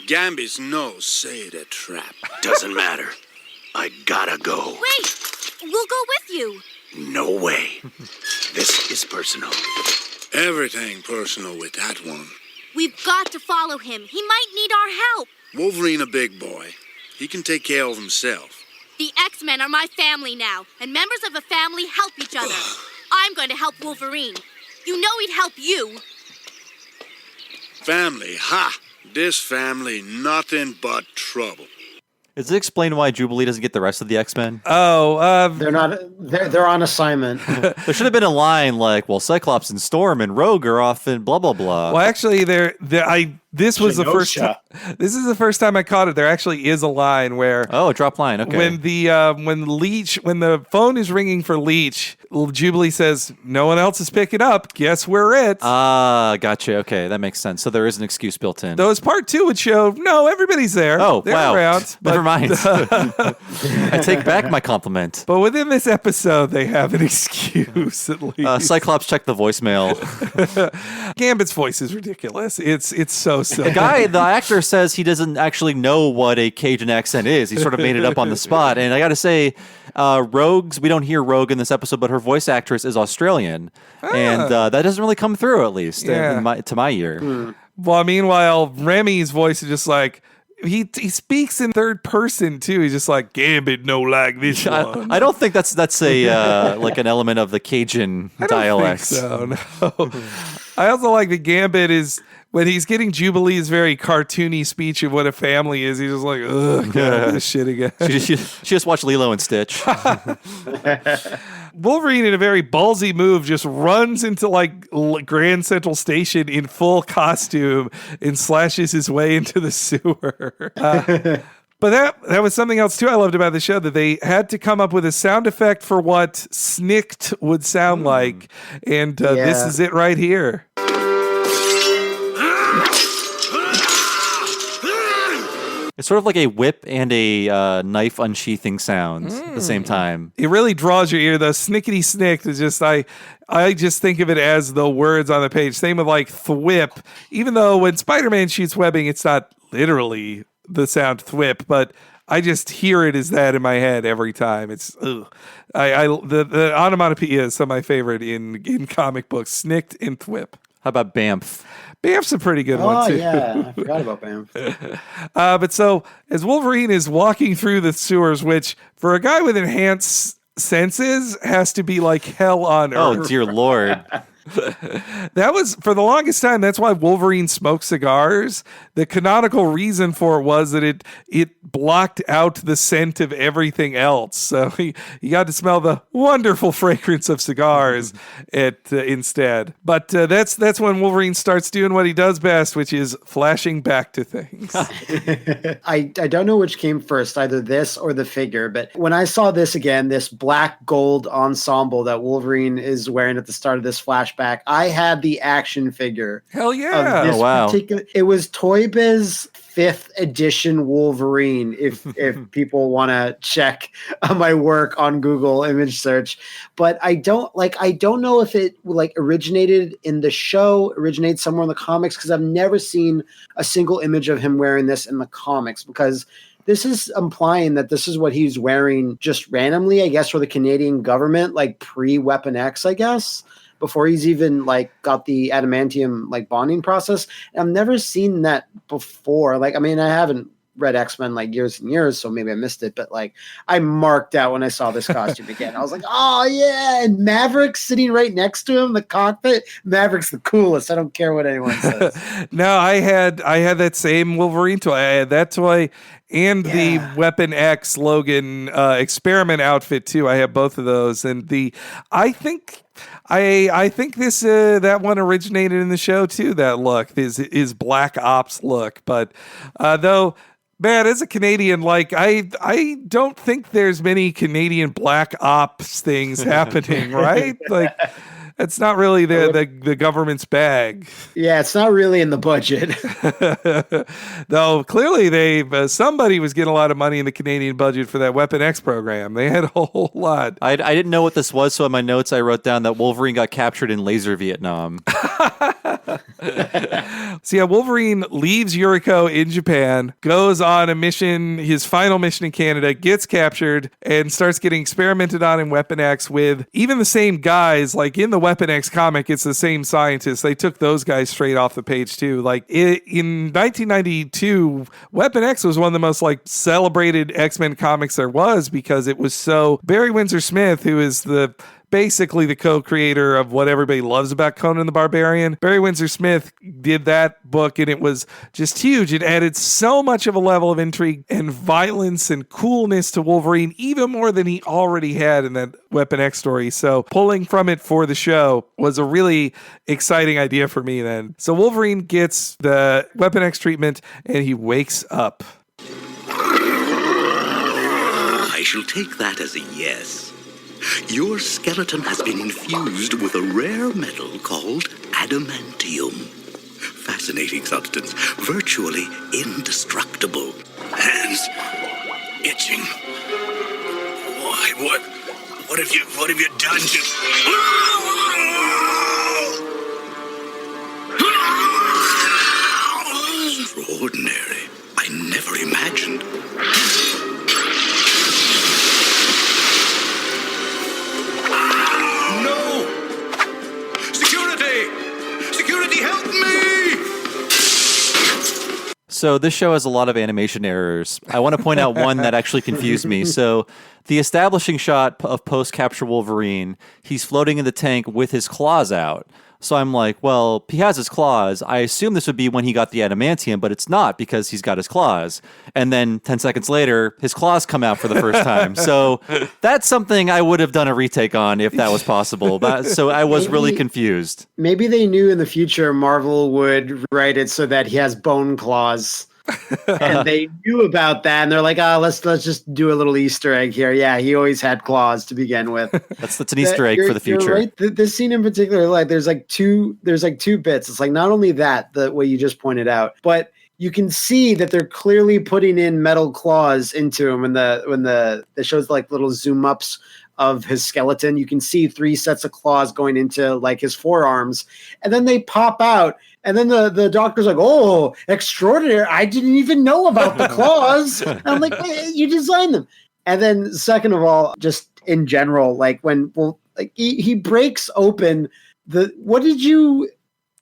Gambit's nose say it a trap. Doesn't matter. I gotta go. Wait! We'll go with you. No way. This is personal. Everything personal with that one. We've got to follow him. He might need our help. Wolverine a big boy. He can take care of himself. The X-Men are my family now, and members of a family help each other. I'm going to help Wolverine. You know he'd help you. Family, ha! This family, nothing but trouble. Is it explained why Jubilee doesn't get the rest of the X-Men? They're not. They're on assignment. There should have been a line like, "Well, Cyclops and Storm and Rogue are off in blah blah blah." Well, actually, this is the first time I caught it. There actually is a line where a drop line. Okay. When the phone is ringing for Leech, Jubilee says, "No one else is picking up. Guess we're it." Gotcha. Okay, that makes sense. So there is an excuse built in. Though as part 2 would show, no, everybody's there. Oh, they're wow. around. Never mind. I take back my compliment. But within this episode, they have an excuse at least. Cyclops checked the voicemail. Gambit's voice is ridiculous. It's so silly. The actor says he doesn't actually know what a Cajun accent is. He sort of made it up on the spot. And I got to say, Rogue's, we don't hear Rogue in this episode, but her voice actress is Australian. And that doesn't really come through, at least, to my ear. Well, meanwhile, Remy's voice is just like, he speaks in third person too. He's just like, Gambit no like this one. I don't think that's a like an element of the Cajun dialect. So no. I also like that Gambit is, when he's getting Jubilee's very cartoony speech of what a family is, he's just like, ugh, God, this shit again. She just watched Lilo and Stitch. Wolverine, in a very ballsy move, just runs into like Grand Central Station in full costume and slashes his way into the sewer. But that was something else too I loved about the show, that they had to come up with a sound effect for what snicked would sound like. And this is it right here. It's sort of like a whip and a knife unsheathing sound at the same time. It really draws your ear, though. Snickety snick is just, I just think of it as the words on the page. Same with like thwip. Even though when Spider-Man shoots webbing, it's not literally the sound thwip, but I just hear it as that in my head every time. It's ugh. The onomatopoeia is some of my favorite in comic books. Snicked and thwip. How about Bamf? Bamf's a pretty good one, too. Oh, yeah. I forgot about Bamf. But so, as Wolverine is walking through the sewers, which, for a guy with enhanced senses, has to be like hell on earth. Oh, dear Lord. That was, for the longest time, that's why Wolverine smoked cigars. The canonical reason for it was that it blocked out the scent of everything else. So he got to smell the wonderful fragrance of cigars instead. But that's when Wolverine starts doing what he does best, which is flashing back to things. I don't know which came first, either this or the figure, but when I saw this again, this black gold ensemble that Wolverine is wearing at the start of this flashback, I had the action figure. Hell yeah. Of this wow. It was Toy Biz 5th edition Wolverine, if people want to check my work on Google image search. But I don't know if it originated in the show, originated somewhere in the comics, because I've never seen a single image of him wearing this in the comics, because this is implying that this is what he's wearing just randomly, I guess, for the Canadian government, like pre-Weapon X, I guess, before he's even got the adamantium bonding process. And I've never seen that before. I haven't read X-Men years and years, so maybe I missed it, but I marked out when I saw this costume again. I was like, oh yeah, and Maverick's sitting right next to him in the cockpit. Maverick's the coolest. I don't care what anyone says. No, I had that same Wolverine toy. I had that toy and the Weapon X Logan experiment outfit too. I have both of those, and I think this that one originated in the show too. That look is Black Ops look, but though. Man, as a Canadian, I don't think there's many Canadian Black Ops things happening, right? It's not really the government's bag. Yeah, it's not really in the budget. Though clearly somebody was getting a lot of money in the Canadian budget for that Weapon X program. They had a whole lot. I didn't know what this was, so in my notes I wrote down that Wolverine got captured in Laser Vietnam. So yeah, Wolverine leaves Yuriko in Japan, goes on a mission, his final mission in Canada, gets captured, and starts getting experimented on in Weapon X with even the same guys. In the Weapon X comic, it's the same scientists. They took those guys straight off the page too. In 1992, Weapon X was one of the most celebrated X-Men comics there was, because it was so Barry Windsor Smith, who is basically the co-creator of what everybody loves about Conan the Barbarian. Barry Windsor Smith did that book, and it was just huge. It added so much of a level of intrigue and violence and coolness to Wolverine, even more than he already had in that Weapon X story. So pulling from it for the show was a really exciting idea for me then. So Wolverine gets the Weapon X treatment, and he wakes up. I shall take that as a yes. Your skeleton has been infused with a rare metal called adamantium. Fascinating substance, virtually indestructible. Hands itching. Why? What have you done to? Extraordinary. I never imagined. Security, help me! So this show has a lot of animation errors. I want to point out one that actually confused me. So the establishing shot of post-capture Wolverine, he's floating in the tank with his claws out. So I'm like, well, he has his claws. I assume this would be when he got the adamantium, but it's not, because he's got his claws. And then 10 seconds later, his claws come out for the first time. So that's something I would have done a retake on if that was possible. So I was really confused. Maybe they knew in the future Marvel would write it so that he has bone claws. And they knew about that, and they're like, let's just do a little Easter egg here. Yeah, he always had claws to begin with. That's an Easter egg for the future. You're right. This scene in particular, there's two bits. It's not only that, the way you just pointed out, but you can see that they're clearly putting in metal claws into him. When it shows little zoom ups of his skeleton, you can see 3 sets of claws going into his forearms, and then they pop out. And then the doctor's like, oh, extraordinary. I didn't even know about the claws. And I'm like, hey, you designed them. And then second of all, just in general, when he breaks open what did you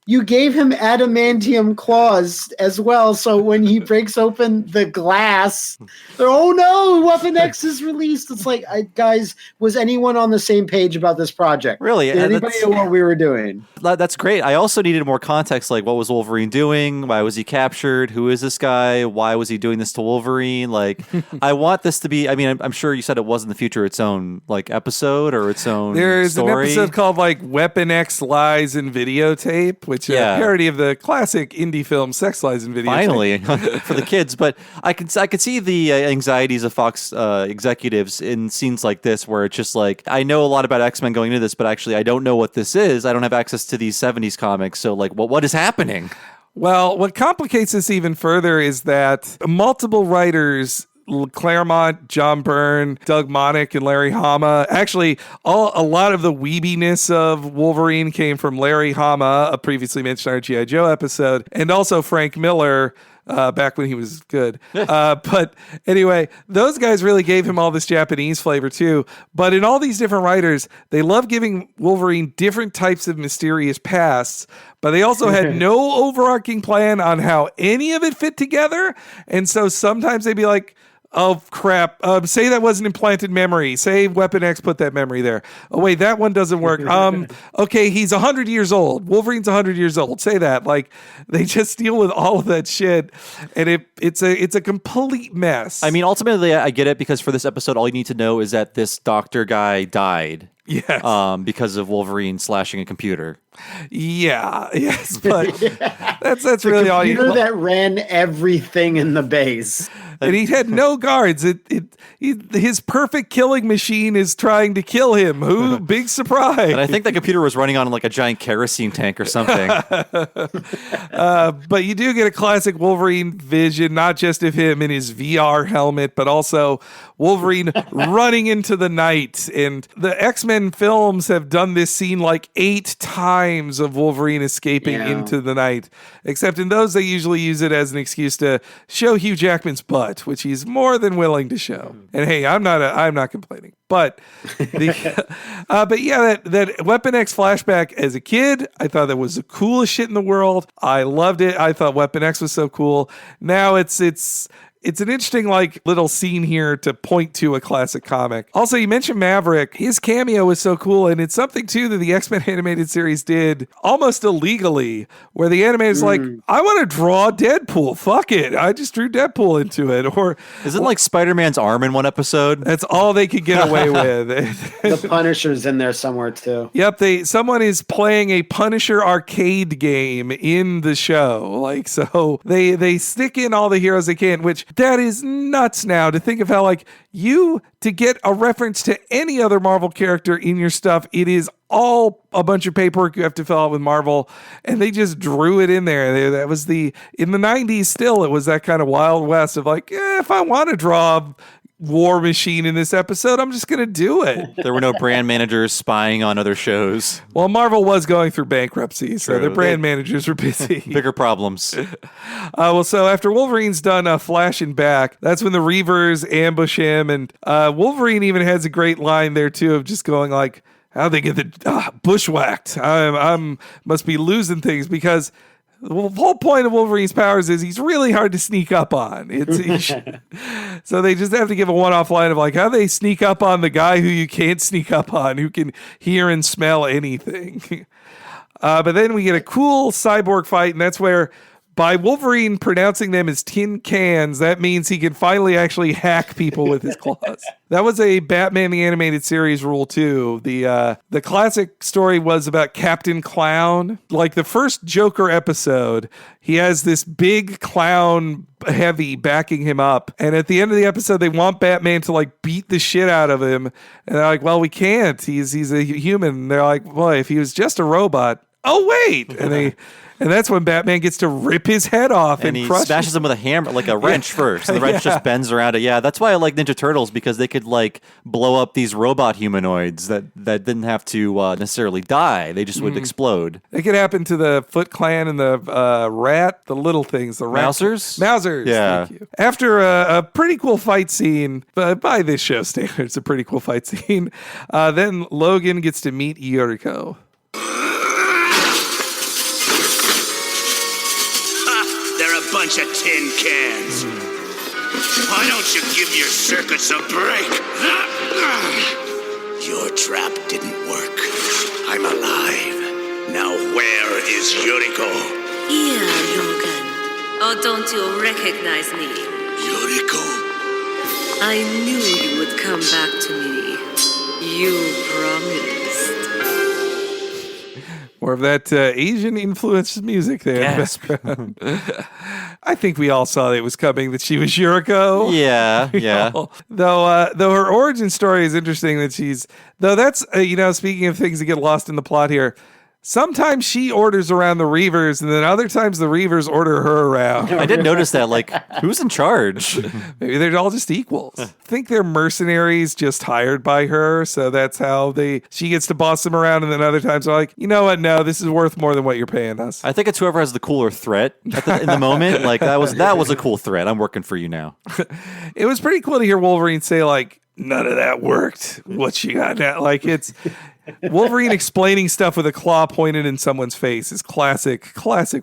you gave him adamantium claws as well. So when he breaks open the glass, oh no, Weapon X is released. It's like, guys, was anyone on the same page about this project? Really? Did anybody know what we were doing? That's great. I also needed more context, like what was Wolverine doing? Why was he captured? Who is this guy? Why was he doing this to Wolverine? Like, I want this to be, I mean, I'm sure you said it was in the future its own like episode or its own There's story. an episode called like Weapon X Lies in Videotape, which is a parody of the classic indie film Sex Lies in Videotape. Finally, for the kids. But I could see the anxieties of Fox executives in scenes like this, where it's just like, I know a lot about X-Men going into this, but actually I don't know what this is. I don't have access to these 70s comics. So like, what is happening? Well, what complicates this even further is that multiple writers, Claremont, John Byrne, Doug Moench, and Larry Hama. Actually, a lot of the weebiness of Wolverine came from Larry Hama, a previously mentioned our G.I. Joe episode, and also Frank Miller, back when he was good. But anyway, those guys really gave him all this Japanese flavor too. But in all these different writers, they love giving Wolverine different types of mysterious pasts, but they also had no overarching plan on how any of it fit together. And so sometimes they'd be like, oh, crap. Say that was an implanted memory. Say Weapon X put that memory there. Oh, wait, that one doesn't work. Okay, he's 100 years old. Wolverine's 100 years old. Say that. Like, they just deal with all of that shit, and it's a complete mess. I mean, ultimately, I get it, because for this episode, all you need to know is that this doctor guy died. Yes. Because of Wolverine slashing a computer. Yeah. Yes. But that's really all you. Computer that ran everything in the base. And he had no guards. His perfect killing machine is trying to kill him. Who? Big surprise. And I think the computer was running on like a giant kerosene tank or something. But you do get a classic Wolverine vision, not just of him in his VR helmet, but also Wolverine running into the night. And the X-Men films have done this scene like 8 times of Wolverine escaping into the night. Except in those, they usually use it as an excuse to show Hugh Jackman's butt, which he's more than willing to show. And hey, I'm not complaining. But that Weapon X flashback as a kid, I thought that was the coolest shit in the world. I loved it. I thought Weapon X was so cool. Now it's an interesting like little scene here to point to a classic comic. Also, you mentioned Maverick. His cameo was so cool, and it's something too that the X-Men animated series did almost illegally, where the animator's like, I want to draw Deadpool. Fuck it. I just drew Deadpool into it. Or isn't like Spider-Man's arm in one episode? That's all they could get away with. The Punisher's in there somewhere too. Yep, someone is playing a Punisher arcade game in the show. Like, so they stick in all the heroes they can, which that is nuts now to think of how like to get a reference to any other Marvel character in your stuff, it is all a bunch of paperwork you have to fill out with Marvel, and they just drew it in there. That was in the 90s still, it was that kind of Wild West of like, if I want to draw War Machine in this episode, I'm just going to do it. There were no brand managers spying on other shows. Well, Marvel was going through bankruptcy, so their brand managers were busy. Bigger problems. So after Wolverine's done flashing back, that's when the Reavers ambush him, and Wolverine even has a great line there too of just going like, how'd they get the bushwhacked? I must be losing things, because the whole point of Wolverine's powers is he's really hard to sneak up on. So they just have to give a one-off line of like, how they sneak up on the guy who you can't sneak up on, who can hear and smell anything. But then we get a cool cyborg fight, and that's where, by Wolverine pronouncing them as tin cans, that means he can finally actually hack people with his claws. That was a Batman the Animated Series rule too. The classic story was about Captain Clown. Like the first Joker episode, he has this big clown heavy backing him up. And at the end of the episode, they want Batman to like beat the shit out of him. And they're like, well, we can't. He's a human. And they're like, boy, if he was just a robot. Oh, wait. And that's when Batman gets to rip his head off and he crush smashes him with a hammer, like a wrench first. And the wrench just bends around it. Yeah, that's why I like Ninja Turtles, because they could like blow up these robot humanoids that didn't have to necessarily die. They just would explode. It could happen to the Foot Clan and the rat, the little things, the Mousers? Mousers. Yeah. Thank you. After a pretty cool fight scene, by this show standards, a pretty cool fight scene, then Logan gets to meet Yuriko. bunch of tin cans. Why don't you give your circuits a break? Your trap didn't work. I'm alive. Now where is Yuriko? Here, Logan. Oh, don't you recognize me? Yuriko? I knew you would come back to me. You promised. More of that Asian-influenced music there in the background. I think we all saw that it was coming, that she was Yuriko. Yeah, yeah. Though her origin story is interesting that she's... Though that's, speaking of things that get lost in the plot here, sometimes she orders around the Reavers, and then other times the Reavers order her around. I did notice that. Like, who's in charge? Maybe they're all just equals. I think they're mercenaries just hired by her, so that's how she gets to boss them around, and then other times they're like, you know what? No, this is worth more than what you're paying us. I think it's whoever has the cooler threat in the moment. Like, that was a cool threat. I'm working for you now. It was pretty cool to hear Wolverine say, like, none of that worked. What you got now? Like, it's... Wolverine explaining stuff with a claw pointed in someone's face is classic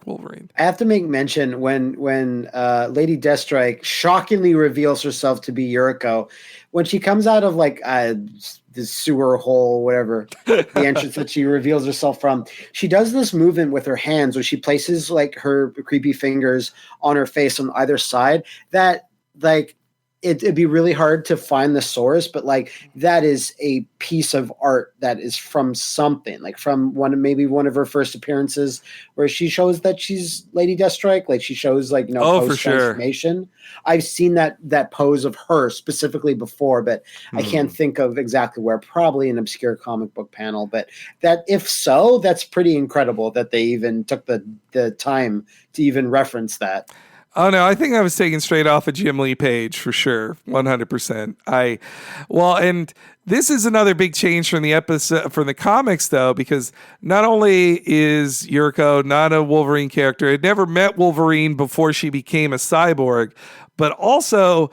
Wolverine. I have to make mention when Lady Deathstrike shockingly reveals herself to be Yuriko, when she comes out of like the sewer hole, whatever, the entrance that she reveals herself from, she does this movement with her hands where she places like her creepy fingers on her face on either side that like, it'd be really hard to find the source, but like that is a piece of art that is from something, like from maybe one of her first appearances where she shows that she's Lady Deathstrike. Like she shows like, post transformation. Sure. I've seen that pose of her specifically before, but I can't think of exactly where, probably an obscure comic book panel, but that if so, that's pretty incredible that they even took the time to even reference that. Oh, no, I think I was taken straight off a Jim Lee page for sure. 100%. And this is another big change from the episode, from the comics, though, because not only is Yuriko not a Wolverine character, had never met Wolverine before she became a cyborg, but also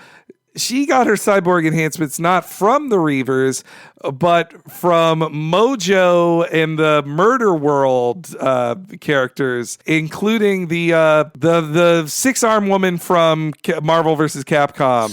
she got her cyborg enhancements not from the Reavers, but from Mojo and the Murder World characters, including the six-arm woman from Marvel vs. Capcom.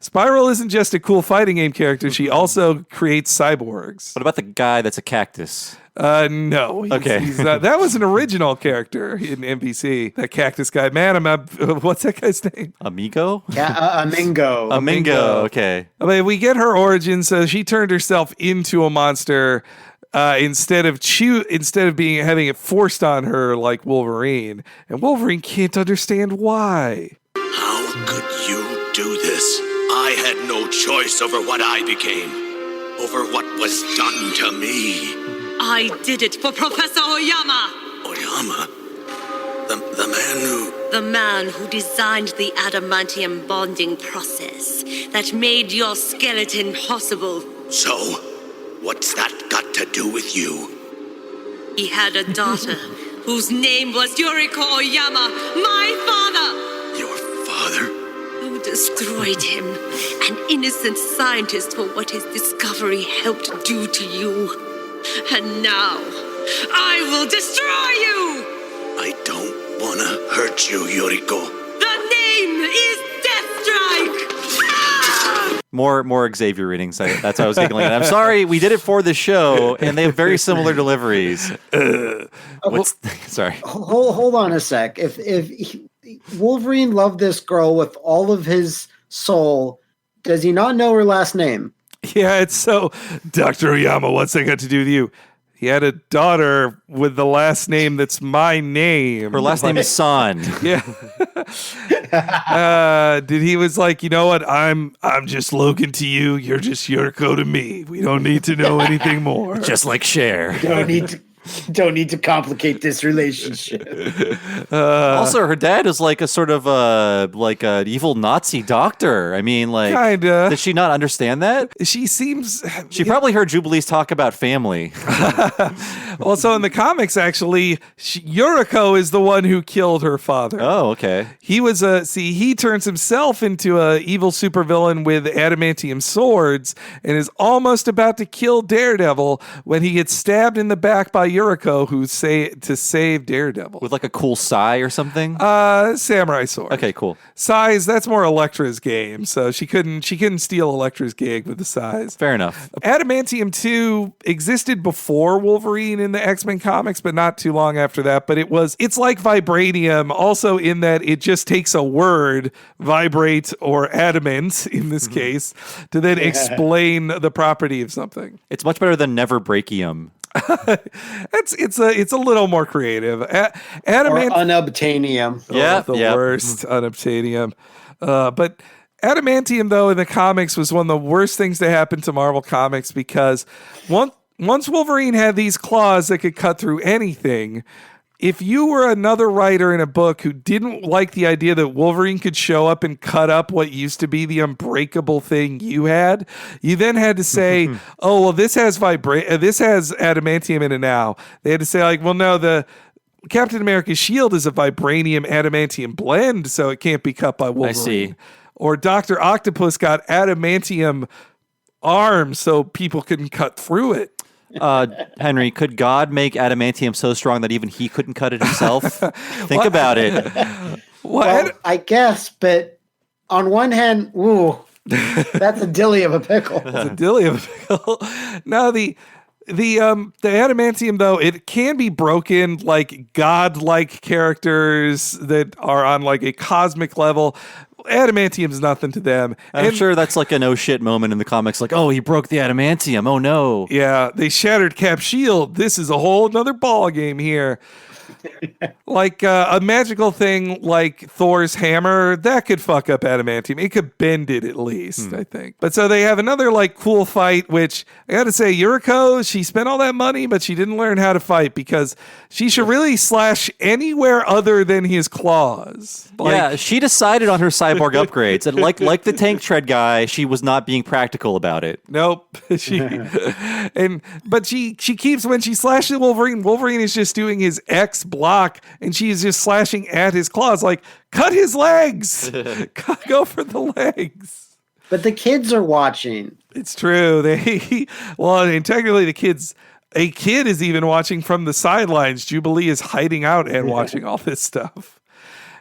Spiral isn't just a cool fighting game character. She also creates cyborgs. What about the guy that's a cactus? No. Okay. He's that was an original character in NBC. That cactus guy. Man, what's that guy's name? Amigo? Yeah, Amingo. Amingo. Okay. I mean, we get her origin. So she turned herself into a monster instead of having it forced on her like Wolverine. And Wolverine can't understand why. How could you do this? I had no choice over what I became, over what was done to me. I did it for Professor Oyama! Oyama? The man who... The man who designed the adamantium bonding process that made your skeleton possible. So, what's that got to do with you? He had a daughter whose name was Yuriko Oyama, my father! Your father? Who destroyed him, an innocent scientist for what his discovery helped do to you. And now, I will destroy you! I don't want to hurt you, Yuriko. The name is Deathstrike! Ah! More Xavier readings. That's what I was giggling at. I'm sorry, we did it for the show, and they have very similar deliveries. Sorry. Hold on a sec. If Wolverine loved this girl with all of his soul, does he not know her last name? Yeah, it's so... Dr. Oyama, what's that got to do with you? He had a daughter with the last name that's my name. Her last name is San. Yeah. He was like, you know what? I'm just Logan to you. You're just Yuriko to me. We don't need to know anything more. Just like Cher. Don't need to complicate this relationship. Also, her dad is like a sort of like an evil Nazi doctor. I mean, like, kinda. Did she not understand that? She seems. She probably heard Jubilee's talk about family. Also, in the comics, actually, Yuriko is the one who killed her father. Oh, okay. He was he turns himself into a evil supervillain with adamantium swords and is almost about to kill Daredevil when he gets stabbed in the back by Yuriko, to save Daredevil. With like a cool sai or something? Samurai sword. Okay, cool. Sais, that's more Elektra's game, so she couldn't steal Elektra's gig with the sais. Fair enough. Adamantium 2 existed before Wolverine in the X-Men comics, but not too long after that. But it's like vibranium, also in that it just takes a word, vibrate or adamant in this case, to then explain the property of something. It's much better than never breakium. It's a little more creative. Or unobtainium. Worst unobtainium. But adamantium, though, in the comics was one of the worst things to happen to Marvel Comics because once Wolverine had these claws that could cut through anything, if you were another writer in a book who didn't like the idea that Wolverine could show up and cut up what used to be the unbreakable thing you had, you then had to say, oh, well, this has adamantium in it now. They had to say, like, well, no, the Captain America's shield is a vibranium adamantium blend, so it can't be cut by Wolverine. I see. Or Dr. Octopus got adamantium arms so people couldn't cut through it. Henry, could God make adamantium so strong that even he couldn't cut it himself? Think about it. Well, I guess, but on one hand, that's a dilly of a pickle. That's a dilly of a pickle. Now, the adamantium, though, it can be broken like godlike characters that are on like a cosmic level. Adamantium's nothing to them. I'm sure that's like an oh shit moment in the comics. Like, oh, he broke the adamantium. Oh no. Yeah, they shattered Cap's shield. This is a whole nother ball game here. Like a magical thing like Thor's hammer, that could fuck up adamantium. It could bend it at least, I think. But so they have another like cool fight, which I gotta say, Yuriko, she spent all that money, but she didn't learn how to fight because she should really slash anywhere other than his claws. Yeah, she decided on her cyborg upgrades. And like the tank tread guy, she was not being practical about it. Nope. But she keeps, when she slashes Wolverine is just doing his X block, and she's just slashing at his claws, like, cut his legs. Go for the legs. But the kids are watching. It's true. And technically a kid is even watching from the sidelines. Jubilee is hiding out and watching all this stuff.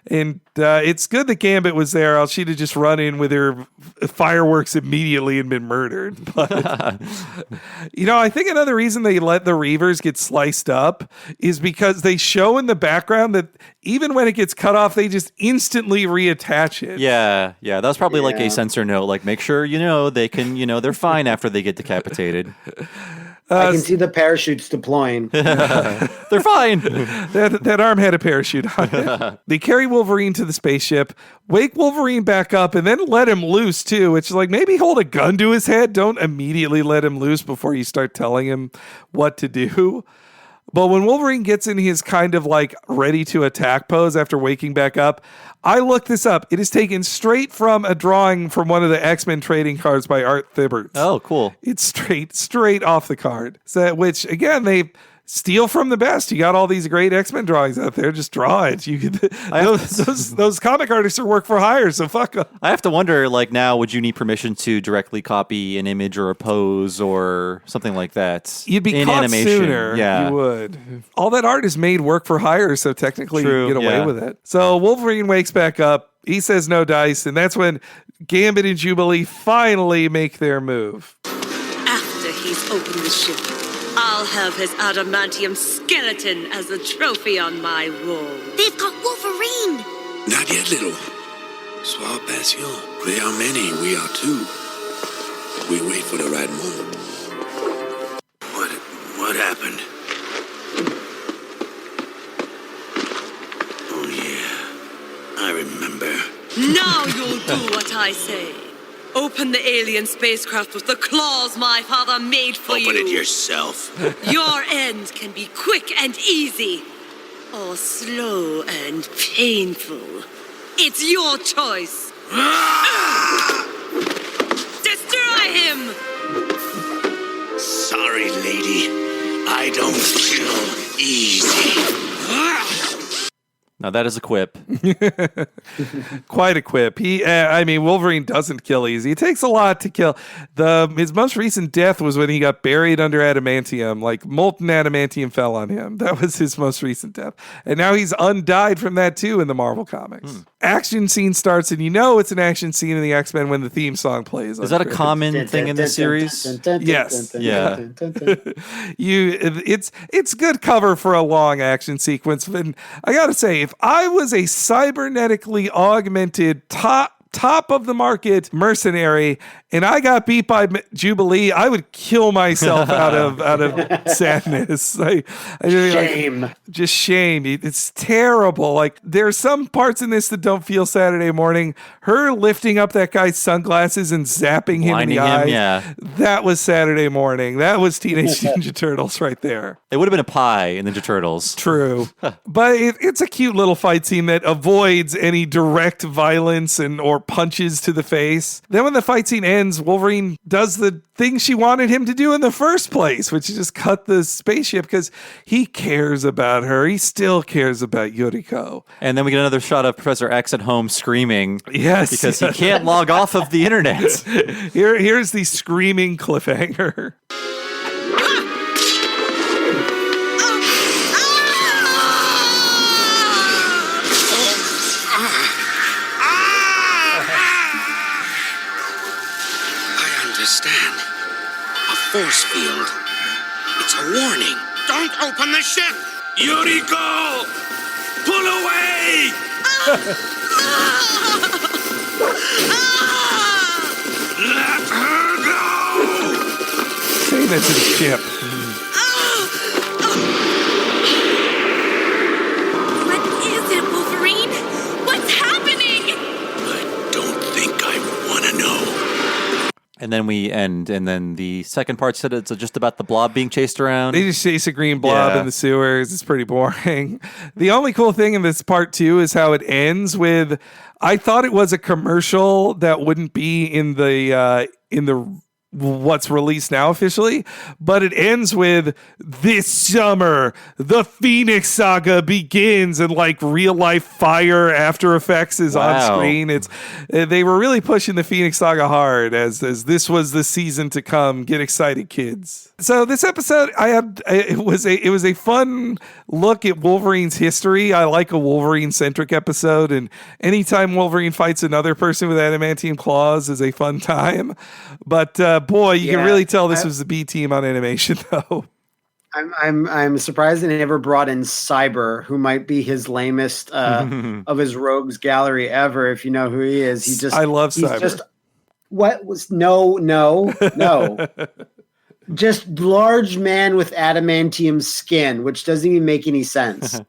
And it's good that Gambit was there, else she'd have just run in with her fireworks immediately and been murdered. But, I think another reason they let the Reavers get sliced up is because they show in the background that even when it gets cut off, they just instantly reattach it. Yeah. That was probably like a censor note, like make sure, they can, they're fine after they get decapitated. I can see the parachutes deploying. They're fine. That arm had a parachute on it. They carry Wolverine to the spaceship, wake Wolverine back up, and then let him loose too, which is like, maybe hold a gun to his head. Don't immediately let him loose before you start telling him what to do. But when Wolverine gets in his kind of like ready to attack pose after waking back up, I looked this up. It is taken straight from a drawing from one of the X-Men trading cards by Art Thibert. Oh, cool. It's straight off the card. So, which, again, they steal from the best. You got all these great X-Men drawings out there. Just draw it. Those comic artists are work for hire, so fuck them. I have to wonder, like, now, would you need permission to directly copy an image or a pose or something like that? You'd be in caught animation. Sooner. Yeah. You would. All that art is made work for hire, so technically True, you can get away with it. So Wolverine wakes back up. He says no dice, and that's when Gambit and Jubilee finally make their move. After he's opened the ship, I'll have his adamantium skeleton as a trophy on my wall. They've got Wolverine! Not yet, little. Sois patient. They are many, we are two. We wait for the right moment. What happened? Oh, yeah. I remember. Now you'll do what I say. Open the alien spacecraft with the claws my father made for you. Open it yourself. Your end can be quick and easy, or slow and painful. It's your choice. Destroy him! Sorry, lady. I I don't kill easy. Now that is a quip. Quite a quip. Wolverine doesn't kill easy. It takes a lot to kill. His most recent death was when he got buried under adamantium. Like molten adamantium fell on him. That was his most recent death. And now he's undied from that too in the Marvel comics. Action scene starts, and you know it's an action scene in the X-Men when the theme song plays. Is that a common thing in this series? Yes. Yeah. It's good cover for a long action sequence. But I gotta say, if I was a cybernetically augmented top of the market mercenary and I got beat by Jubilee, I would kill myself out of sadness. Shame. Just shame. It's terrible. Like, there's some parts in this that don't feel Saturday morning. Her lifting up that guy's sunglasses and zapping him in the eyes. Yeah. That was Saturday morning. That was Teenage Ninja Turtles right there. It would have been a pie in Ninja Turtles. True. But it's a cute little fight scene that avoids any direct violence or punches to the face. Then when the fight scene ends, Wolverine does the thing she wanted him to do in the first place, which is just cut the spaceship because he cares about her. He still cares about Yuriko. And then we get another shot of Professor X at home screaming. Yes. Because he can't log off of the internet. Here's the screaming cliffhanger. Understand. A force field. It's a warning. Don't open the ship! Yuriko! Pull away! Let her go! Say that to the ship. What is it, Wolverine? What's happening? I don't think I want to know. And then we end, and then the second part said it's just about the blob being chased around. They just chase a green blob in the sewers. It's pretty boring. The only cool thing in this part two is how it ends with, I thought it was a commercial that wouldn't be in the what's released now officially, but it ends with, this summer the Phoenix Saga begins, and like real life fire After Effects is on screen. They were really pushing the Phoenix Saga hard as this was the season to come. Get excited, kids. So this episode, it was a fun look at Wolverine's history. I like a Wolverine-centric episode, and anytime Wolverine fights another person with adamantium claws is a fun time. But boy, you can really tell this was the B team on animation, though. I'm surprised they never brought in Cyber, who might be his lamest of his rogues gallery ever. If you know who he is, I love Cyber. No. Just large man with adamantium skin, which doesn't even make any sense.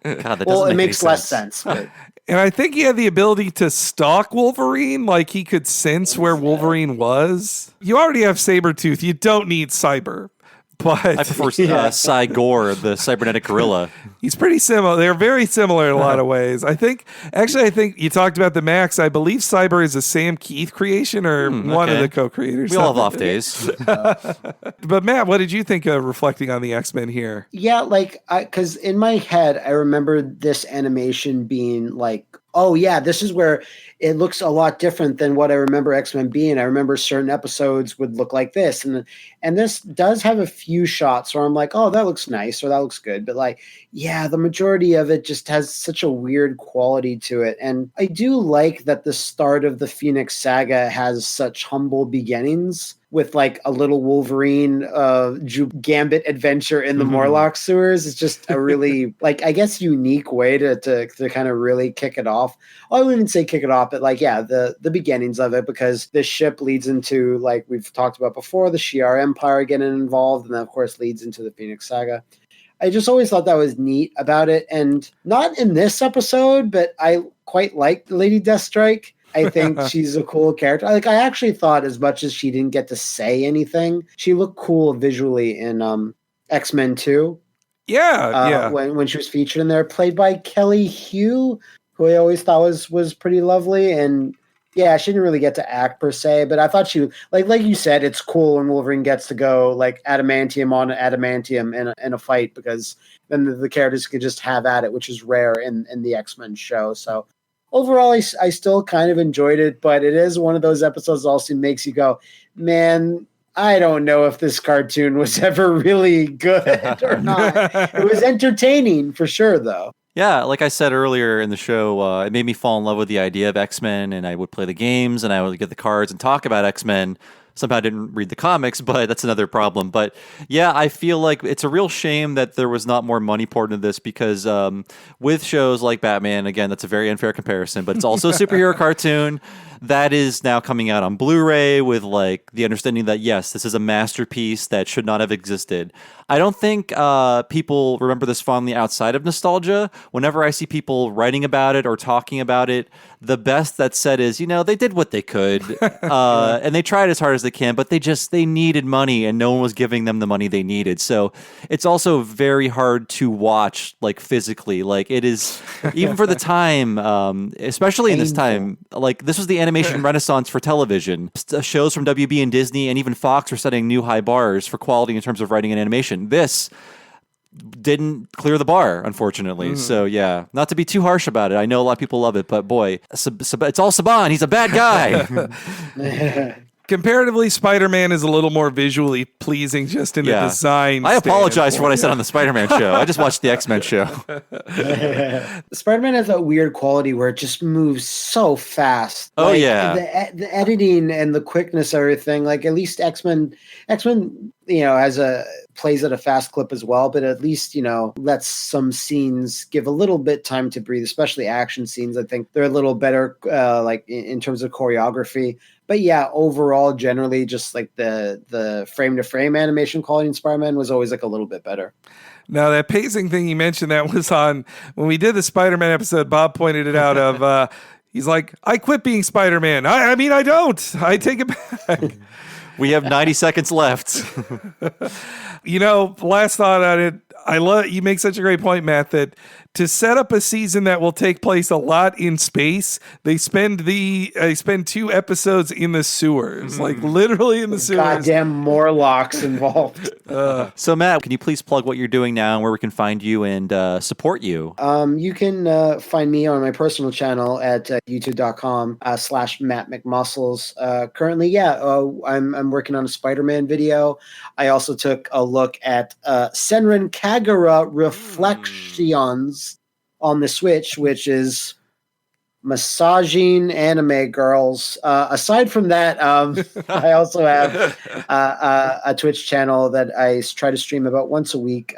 God, that it makes less sense. But. And I think he had the ability to stalk Wolverine, like he could sense where Wolverine was. You already have Sabretooth. You don't need Cyber. But I prefer Cygor, the cybernetic gorilla. He's pretty similar. They're very similar in a lot of ways. I think you talked about the Max. I believe Cyber is a Sam Keith creation or one of the co-creators. We all have off days. But Matt, what did you think of reflecting on the X-Men here? Yeah, because in my head, I remember this animation being like, oh yeah, this is where it looks a lot different than what I remember X-Men being. I remember certain episodes would look like this. And this does have a few shots where I'm like, oh, that looks nice or that looks good. But the majority of it just has such a weird quality to it. And I do like that the start of the Phoenix Saga has such humble beginnings with a little Wolverine Gambit adventure in the Morlock sewers. It's just a really I guess unique way to kind of really kick it off. I wouldn't even say kick it off, but the beginnings of it, because this ship leads into, we've talked about before, the Shi'ar Empire getting involved, and then of course leads into the Phoenix Saga. I just always thought that was neat about it, and not in this episode, but I quite liked Lady Deathstrike. I think she's a cool character. I actually thought, as much as she didn't get to say anything, she looked cool visually in X-Men 2. Yeah. When she was featured in there, played by Kelly Hu, who I always thought was pretty lovely. And Yeah, she didn't really get to act per se, but I thought she like you said, it's cool when Wolverine gets to go like adamantium on adamantium in a fight, because then the characters can just have at it, which is rare in the X-Men show. So overall, I still kind of enjoyed it, but it is one of those episodes that also makes you go, man, I don't know if this cartoon was ever really good or not. It was entertaining for sure, though. Yeah, like I said earlier in the show, it made me fall in love with the idea of X-Men, and I would play the games, and I would get the cards and talk about X-Men. Somehow I didn't read the comics, but that's another problem. But yeah, I feel like it's a real shame that there was not more money poured into this, because with shows like Batman, again, that's a very unfair comparison, but it's also a superhero cartoon that is now coming out on Blu-ray with like the understanding that, yes, this is a masterpiece that should not have existed. I don't think people remember this fondly outside of nostalgia. Whenever I see people writing about it or talking about it, the best that's said is, they did what they could, and they tried as hard as they can, but they needed money, and no one was giving them the money they needed. So it's also very hard to watch, like, physically. Like, it is, even for the time, especially in this time, like, this was the animation renaissance for television. Shows from WB and Disney and even Fox were setting new high bars for quality in terms of writing and animation. This didn't clear the bar, unfortunately. So yeah, not to be too harsh about it. I know a lot of people love it, but boy, it's all Saban. He's a bad guy. Comparatively, Spider-Man is a little more visually pleasing just in the design. I apologize for what I said on the Spider-Man show. I just watched the X-Men show. Spider-Man has that weird quality where it just moves so fast. Oh, yeah. The editing and the quickness of everything, like at least X-Men, plays at a fast clip as well, but at least, lets some scenes give a little bit time to breathe, especially action scenes. I think they're a little better, like in terms of choreography. But yeah, overall, generally, just like the frame-to-frame animation quality in Spider-Man was always like a little bit better. Now, that pacing thing you mentioned, that was on when we did the Spider-Man episode. Bob pointed it out of he's like, I quit being Spider-Man. I mean, I don't. I take it back. We have 90 seconds left. Last thought on it. I love you make such a great point, Matt, that to set up a season that will take place a lot in space, they spend 2 episodes in the sewers, like literally in the sewers. Goddamn Morlocks involved. So Matt, can you please plug what you're doing now and where we can find you and support you? You can find me on my personal channel at youtube.com/Matt McMuscles. Currently, I'm working on a Spider-Man video. I also took a look at Senran Kagura Reflections on the Switch, which is massaging anime girls. Aside from that, I also have a Twitch channel that I try to stream about once a week,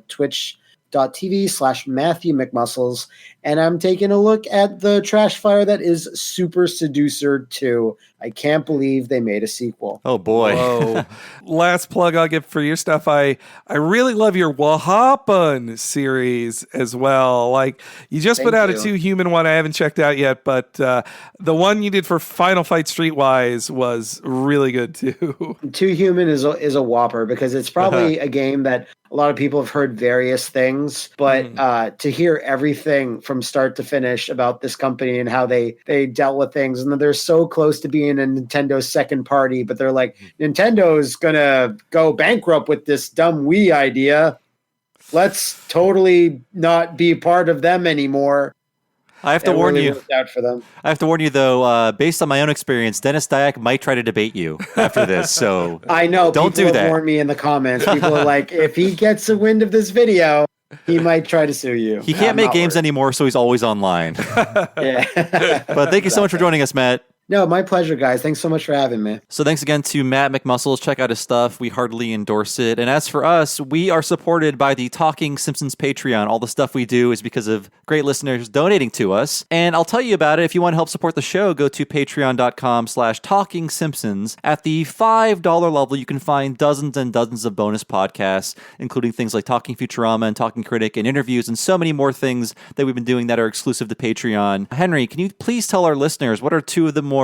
twitch.tv/Matthew McMuscles. And I'm taking a look at the trash fire that is Super Seducer 2. I can't believe they made a sequel. Oh, boy. Whoa. Last plug I'll give for your stuff. I really love your Wahhappen series as well. Like, you just put out a 2 Human one I haven't checked out yet, but the one you did for Final Fight Streetwise was really good, too. 2 Human is a whopper, because it's probably a game that a lot of people have heard various things, but to hear everything from start to finish about this company and how they dealt with things, and they're so close to being a Nintendo second party, but they're like, Nintendo's gonna go bankrupt with this dumb Wii idea. Let's totally not be part of them anymore. I have to warn really you. worked out for them. I have to warn you, though, based on my own experience, Dennis Dyack might try to debate you after this. So I know. Don't people do that. Warn me in the comments. People are like, if he gets a wind of this video, he might try to sue you. He can't make games anymore, so he's always online. Yeah. But thank you so much for joining us, Matt. No, my pleasure, guys. Thanks so much for having me. So thanks again to Matt McMuscles. Check out his stuff. We heartily endorse it. And as for us, we are supported by the Talking Simpsons Patreon. All the stuff we do is because of great listeners donating to us. And I'll tell you about it. If you want to help support the show, go to patreon.com/Talking Simpsons. At the $5 level, you can find dozens and dozens of bonus podcasts, including things like Talking Futurama and Talking Critic and interviews and so many more things that we've been doing that are exclusive to Patreon. Henry, can you please tell our listeners what are 2 of the more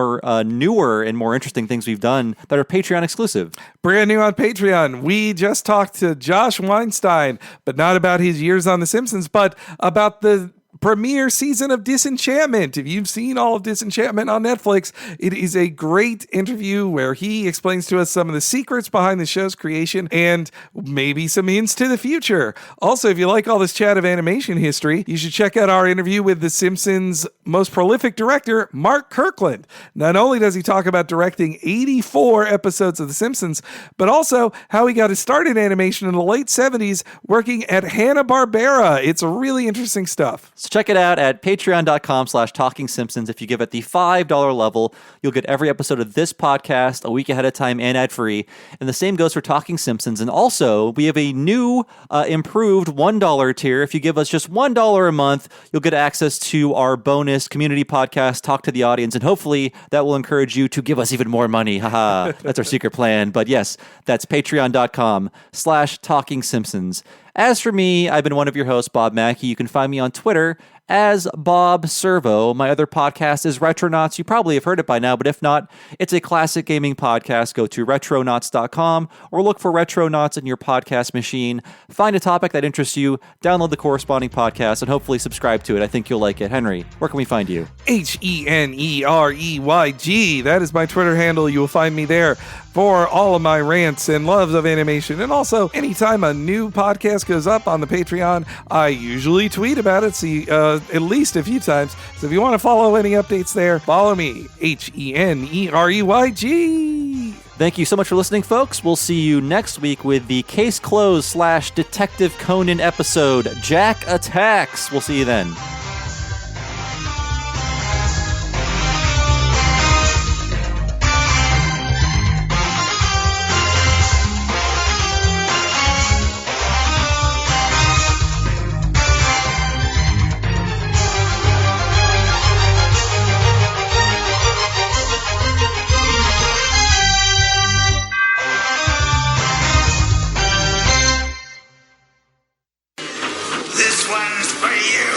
newer and more interesting things we've done that are Patreon exclusive? Brand new on Patreon. We just talked to Josh Weinstein, but not about his years on The Simpsons, but about the premiere season of Disenchantment. If you've seen all of Disenchantment on Netflix, it is a great interview where he explains to us some of the secrets behind the show's creation and maybe some hints to the future. Also, if you like all this chat of animation history, you should check out our interview with The Simpsons' most prolific director, Mark Kirkland. Not only does he talk about directing 84 episodes of The Simpsons, but also how he got his start in animation in the late 70s working at Hanna-Barbera. It's really interesting stuff. So check it out at patreon.com/TalkingSimpsons. If you give it the $5 level, you'll get every episode of this podcast a week ahead of time and ad-free. And the same goes for Talking Simpsons. And also, we have a new improved $1 tier. If you give us just $1 a month, you'll get access to our bonus community podcast, Talk to the Audience. And hopefully that will encourage you to give us even more money. Haha, that's our secret plan. But yes, that's patreon.com/TalkingSimpsons. As for me, I've been one of your hosts, Bob Mackey. You can find me on Twitter as Bob Servo. My other podcast is Retronauts. You probably have heard it by now, but if not, it's a classic gaming podcast. Go to retronauts.com or look for Retronauts in your podcast machine. Find a topic that interests you, download the corresponding podcast, and hopefully subscribe to it. I think you'll like it. Henry, where can we find you? HENEREYG. That is my Twitter handle. You will find me there for all of my rants and loves of animation. And also, anytime a new podcast goes up on the Patreon, I usually tweet about it at least a few times. So if you want to follow any updates there, follow me, HENEREYG. Thank you so much for listening, folks. We'll see you next week with the Case Closed / Detective Conan episode, Jack Attacks. We'll see you then. This one's for you.